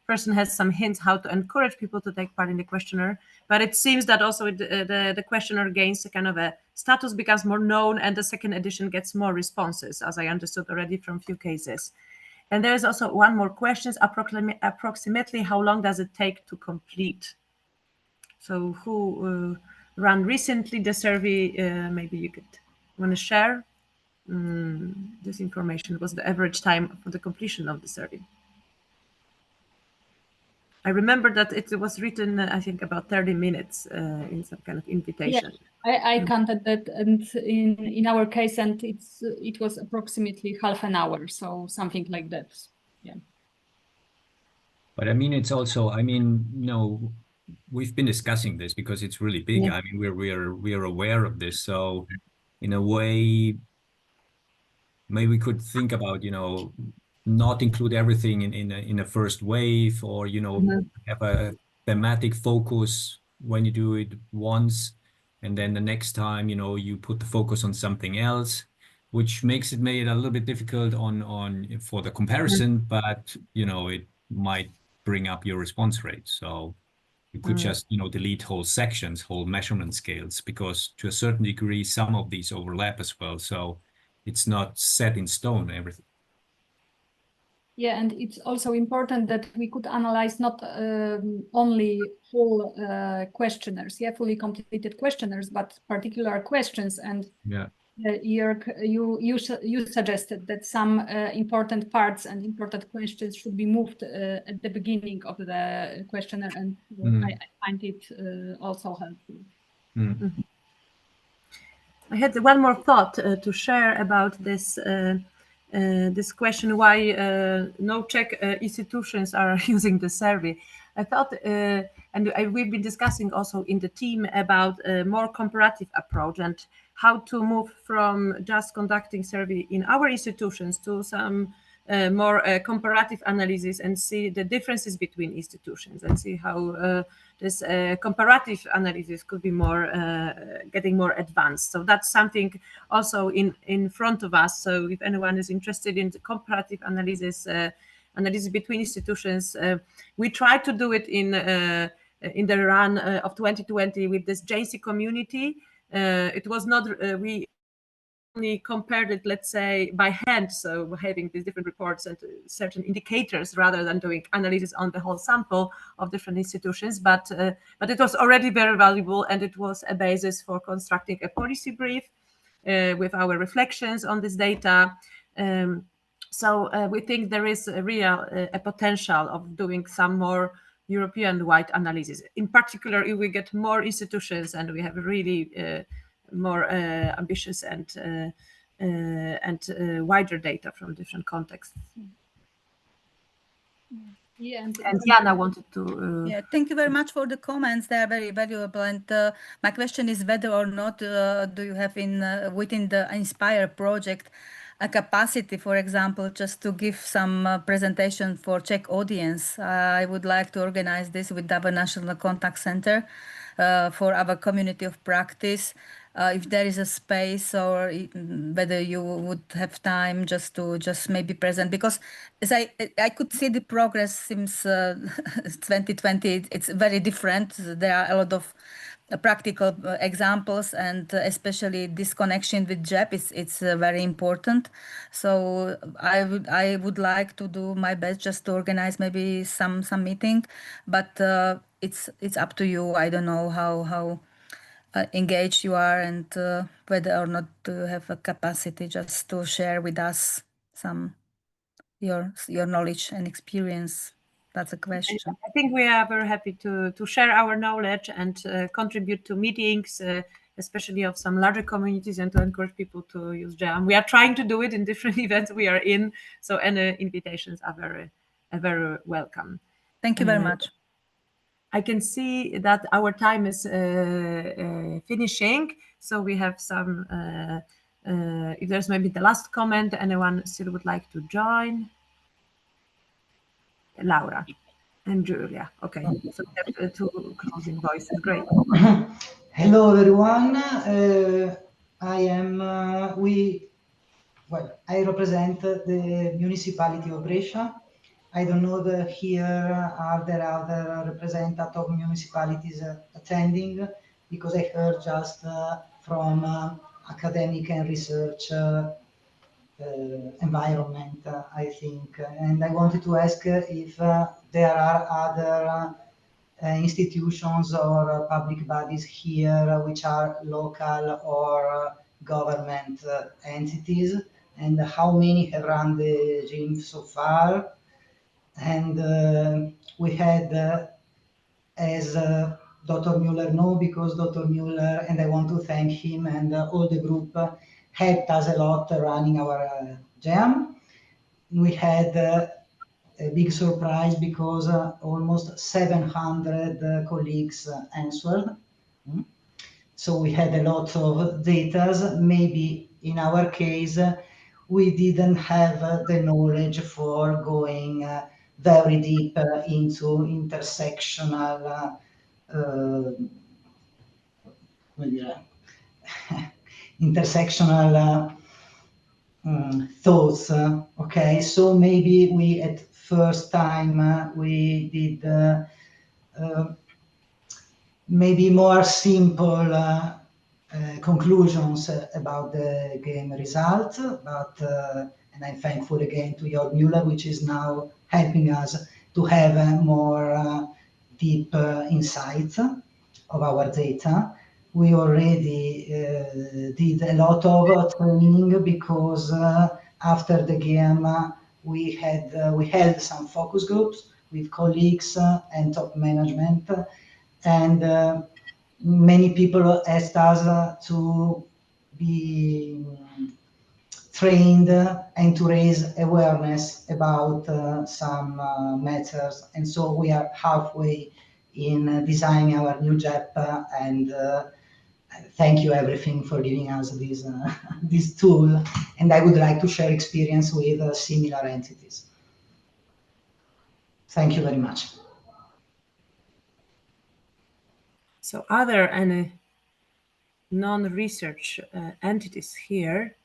person has some hints how to encourage people to take part in the questionnaire, but it seems that also the questionnaire gains a kind of a status, becomes more known, and the second edition gets more responses, as I understood already from a few cases. And there is also one more question, approximately how long does it take to complete? So who ran recently the survey, maybe you want to share this information. Was the average time for the completion of the survey? I remember that it was written, I think, about 30 minutes in some kind of invitation. Yeah, I counted that, and in our case, and it was approximately half an hour, so something like that. Yeah. But I mean, it's also, I mean, we've been discussing this because it's really big. Yeah. I mean, we're aware of this. So in a way, maybe we could think about, not include everything in a first wave, or, have a thematic focus when you do it once, and then the next time, you put the focus on something else. which makes it made a little bit difficult for the comparison, but it might bring up your response rate. So you could just delete whole sections, whole measurement scales, because to a certain degree some of these overlap as well. So it's not set in stone, everything. Yeah, and it's also important that we could analyze not only full questionnaires, fully completed questionnaires, but particular questions. And Jörg, you suggested that some important parts and important questions should be moved at the beginning of the questionnaire, and I find it also helpful. I had one more thought to share about this this question, why no Czech institutions are using the survey. I thought, and we've been discussing also in the team about a more comparative approach and how to move from just conducting survey in our institutions to some more comparative analysis and see the differences between institutions and see how this comparative analysis could be more getting more advanced. So that's something also in front of us. So if anyone is interested in the comparative analysis between institutions, we try to do it in the run of 2020 with this JC community. It was not we only compared it, let's say, by hand, so having these different reports and certain indicators rather than doing analysis on the whole sample of different institutions. But it was already very valuable, and it was a basis for constructing a policy brief with our reflections on this data. So we think there is a real potential of doing some more European-wide analysis. In particular, if we get more institutions and we have really more ambitious and wider data from different contexts. Yeah, and Jana wanted to. Yeah, thank you very much for the comments. They are very valuable. And my question is whether or not do you have within the Inspire project a capacity, for example, just to give some presentation for Czech audience. I would like to organize this with our National Contact Center for our community of practice. If there is a space, or whether you would have time just to maybe present, because as I could see the progress since 2020, it's very different. There are a lot of practical examples, and especially this connection with JEP, it's very important. So I would like to do my best just to organize maybe some meeting, but it's up to you. I don't know how engaged you are, and whether or not you have a capacity just to share with us some your knowledge and experience. That's a question. I think we are very happy to share our knowledge and contribute to meetings, especially of some larger communities, and to encourage people to use GEAM. We are trying to do it in different events we are in, so any invitations are very welcome. Thank you very much. I can see that our time is finishing, so we have some, if there's maybe the last comment, anyone still would like to join? Laura and Julia. Okay, so we have two closing voices. Great. Hello, everyone. I represent the municipality of Brescia. I don't know that here are there other representatives of municipalities attending, because I heard just from academic and research environment, I think. And I wanted to ask if there are other institutions or public bodies here which are local or government entities, and how many have run the GEAM so far. And we had, as Dr. Müller know, because Dr. Müller, and I want to thank him and all the group, helped us a lot running our GEAM. We had a big surprise because almost 700 colleagues answered. So we had a lot of data. Maybe in our case, we didn't have the knowledge for going very deep into intersectional intersectional thoughts. Okay, so maybe we at first time we did maybe more simple conclusions about the game result, but and I'm thankful again to Jörg Müller, which is now helping us to have more deep insights of our data. We already did a lot of training because after the game we held some focus groups with colleagues and top management, and many people asked us to be trained and to raise awareness about some matters. And so we are halfway in designing our new JEP, and thank you everything for giving us this, this tool. And I would like to share experience with similar entities. Thank you very much. So are there any non-research entities here?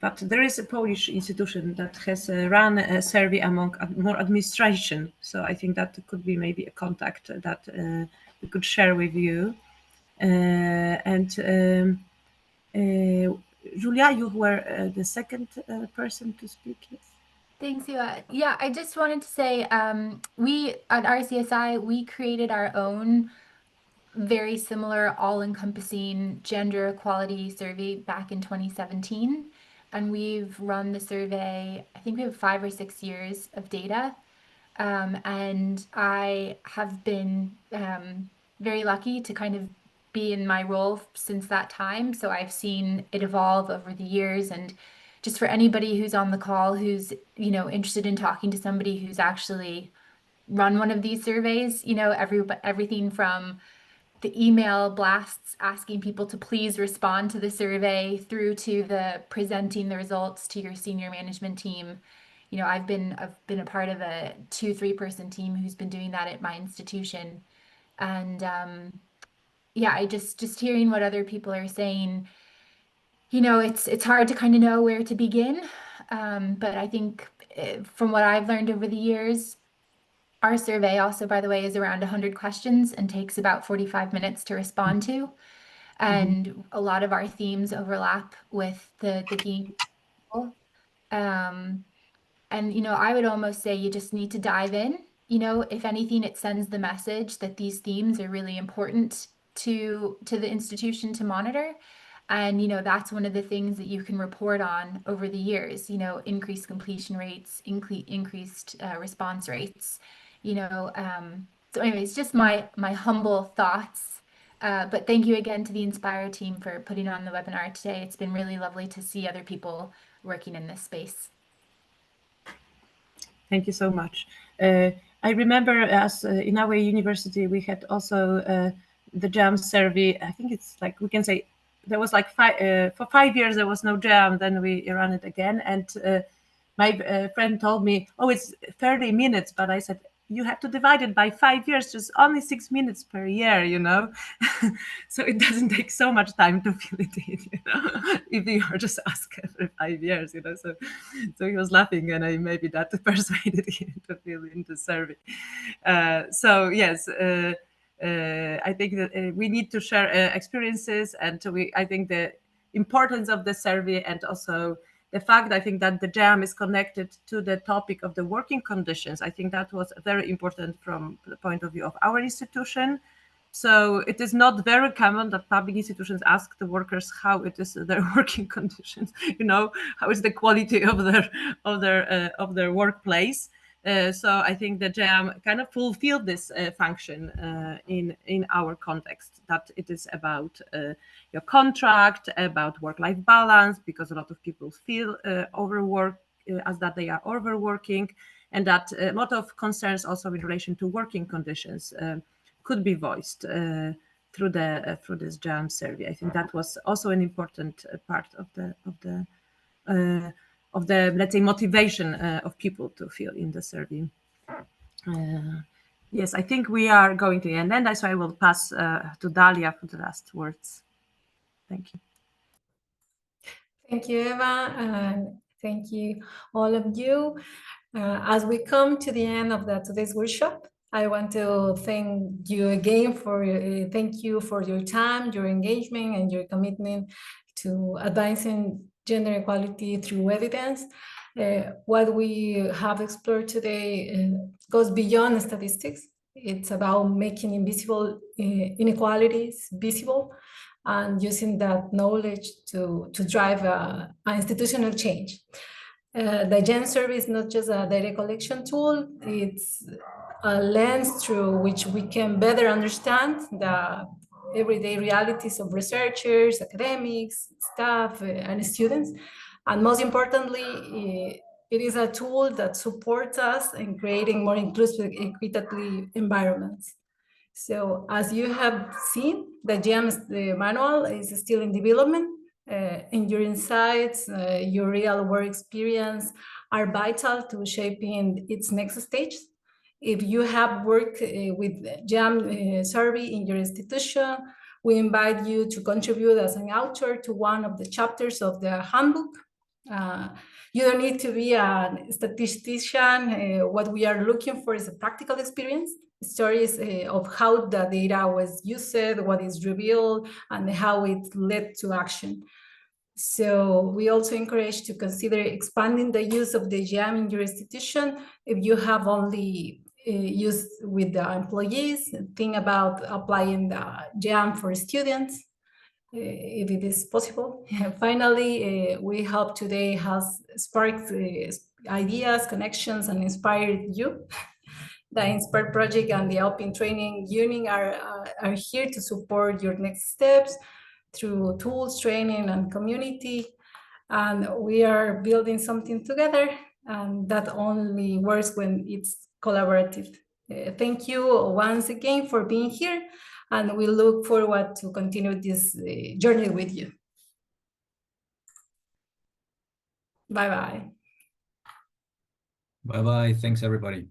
But there is a Polish institution that has run a survey among more administration. So I think that could be maybe a contact that we could share with you. Julia, you were the second person to speak. Yes. Thanks, Ewa. Yeah, I just wanted to say we at RCSI, we created our own very similar all-encompassing gender equality survey back in 2017. And we've run the survey, I think we have 5 or 6 years of data. And I have been very lucky to kind of be in my role since that time. So I've seen it evolve over the years. And just for anybody who's on the call who's, you know, interested in talking to somebody who's actually run one of these surveys, you know, everything from the email blasts asking people to please respond to the survey through to the presenting the results to your senior management team. You know, I've been a part of a 2-3 person team who's been doing that at my institution. And yeah, I just hearing what other people are saying, you know, it's hard to kind of know where to begin. But I think from what I've learned over the years, our survey also, by the way, is around 100 questions and takes about 45 minutes to respond to. And a lot of our themes overlap with the GEAM. And, you know, I would almost say you just need to dive in. You know, if anything, it sends the message that these themes are really important to the institution to monitor. And, you know, that's one of the things that you can report on over the years, you know, increased completion rates, increased response rates, you know. So anyways, just my humble thoughts. But thank you again to the Inspire team for putting on the webinar today. It's been really lovely to see other people working in this space. Thank you so much. I remember as in our university, we had also the GEAM survey. I think it's like, we can say there was like for 5 years, there was no GEAM, then we ran it again. And my friend told me, oh, it's 30 minutes. But I said, you have to divide it by 5 years, just only 6 minutes per year, you know. So it doesn't take so much time to fill it in, you know, if you are just asked every 5 years, you know. So he was laughing, and I maybe that persuaded him to fill in the survey. So yes, I think that we need to share experiences, and I think the importance of the survey, and also the fact, I think, that the GEAM is connected to the topic of the working conditions. I think that was very important from the point of view of our institution. So it is not very common that public institutions ask the workers how it is their working conditions, you know, how is the quality of their workplace. So I think the GEAM kind of fulfilled this function in our context, that it is about your contract, about work-life balance, because a lot of people feel overworked, as that they are overworking, and that a lot of concerns also in relation to working conditions could be voiced through this GEAM survey. I think that was also an important part of the let's say motivation of people to fill in the survey. Yes, I think we are going to end, and that's why I will pass to Dalia for the last words. Thank you. Thank you, Eva, and thank you, all of you. As we come to the end of today's workshop, I want to thank you again for your time, your engagement, and your commitment to advancing gender equality through evidence. What we have explored today goes beyond statistics. It's about making invisible inequalities visible and using that knowledge to drive an institutional change. The GEM survey is not just a data collection tool, it's a lens through which we can better understand the everyday realities of researchers, academics, staff, and students. And most importantly, it is a tool that supports us in creating more inclusive, equitable environments. So as you have seen, the GEM manual is still in development, and your insights, your real work experience are vital to shaping its next stage. If you have worked with GEM survey in your institution, we invite you to contribute as an author to one of the chapters of the handbook. You don't need to be a statistician. What we are looking for is a practical experience, stories of how the data was used, what is revealed, and how it led to action. So we also encourage to consider expanding the use of the GEM in your institution. If you have only used with the employees, think about applying the GEM for students, if it is possible. And finally, we hope today has sparked ideas, connections, and inspired you. The INSPIRE project and the Open Training Union are here to support your next steps through tools, training, and community. And we are building something together, and that only works when it's collaborative. Thank you once again for being here, and we look forward to continue this journey with you. Bye-bye. Bye-bye. Thanks, everybody.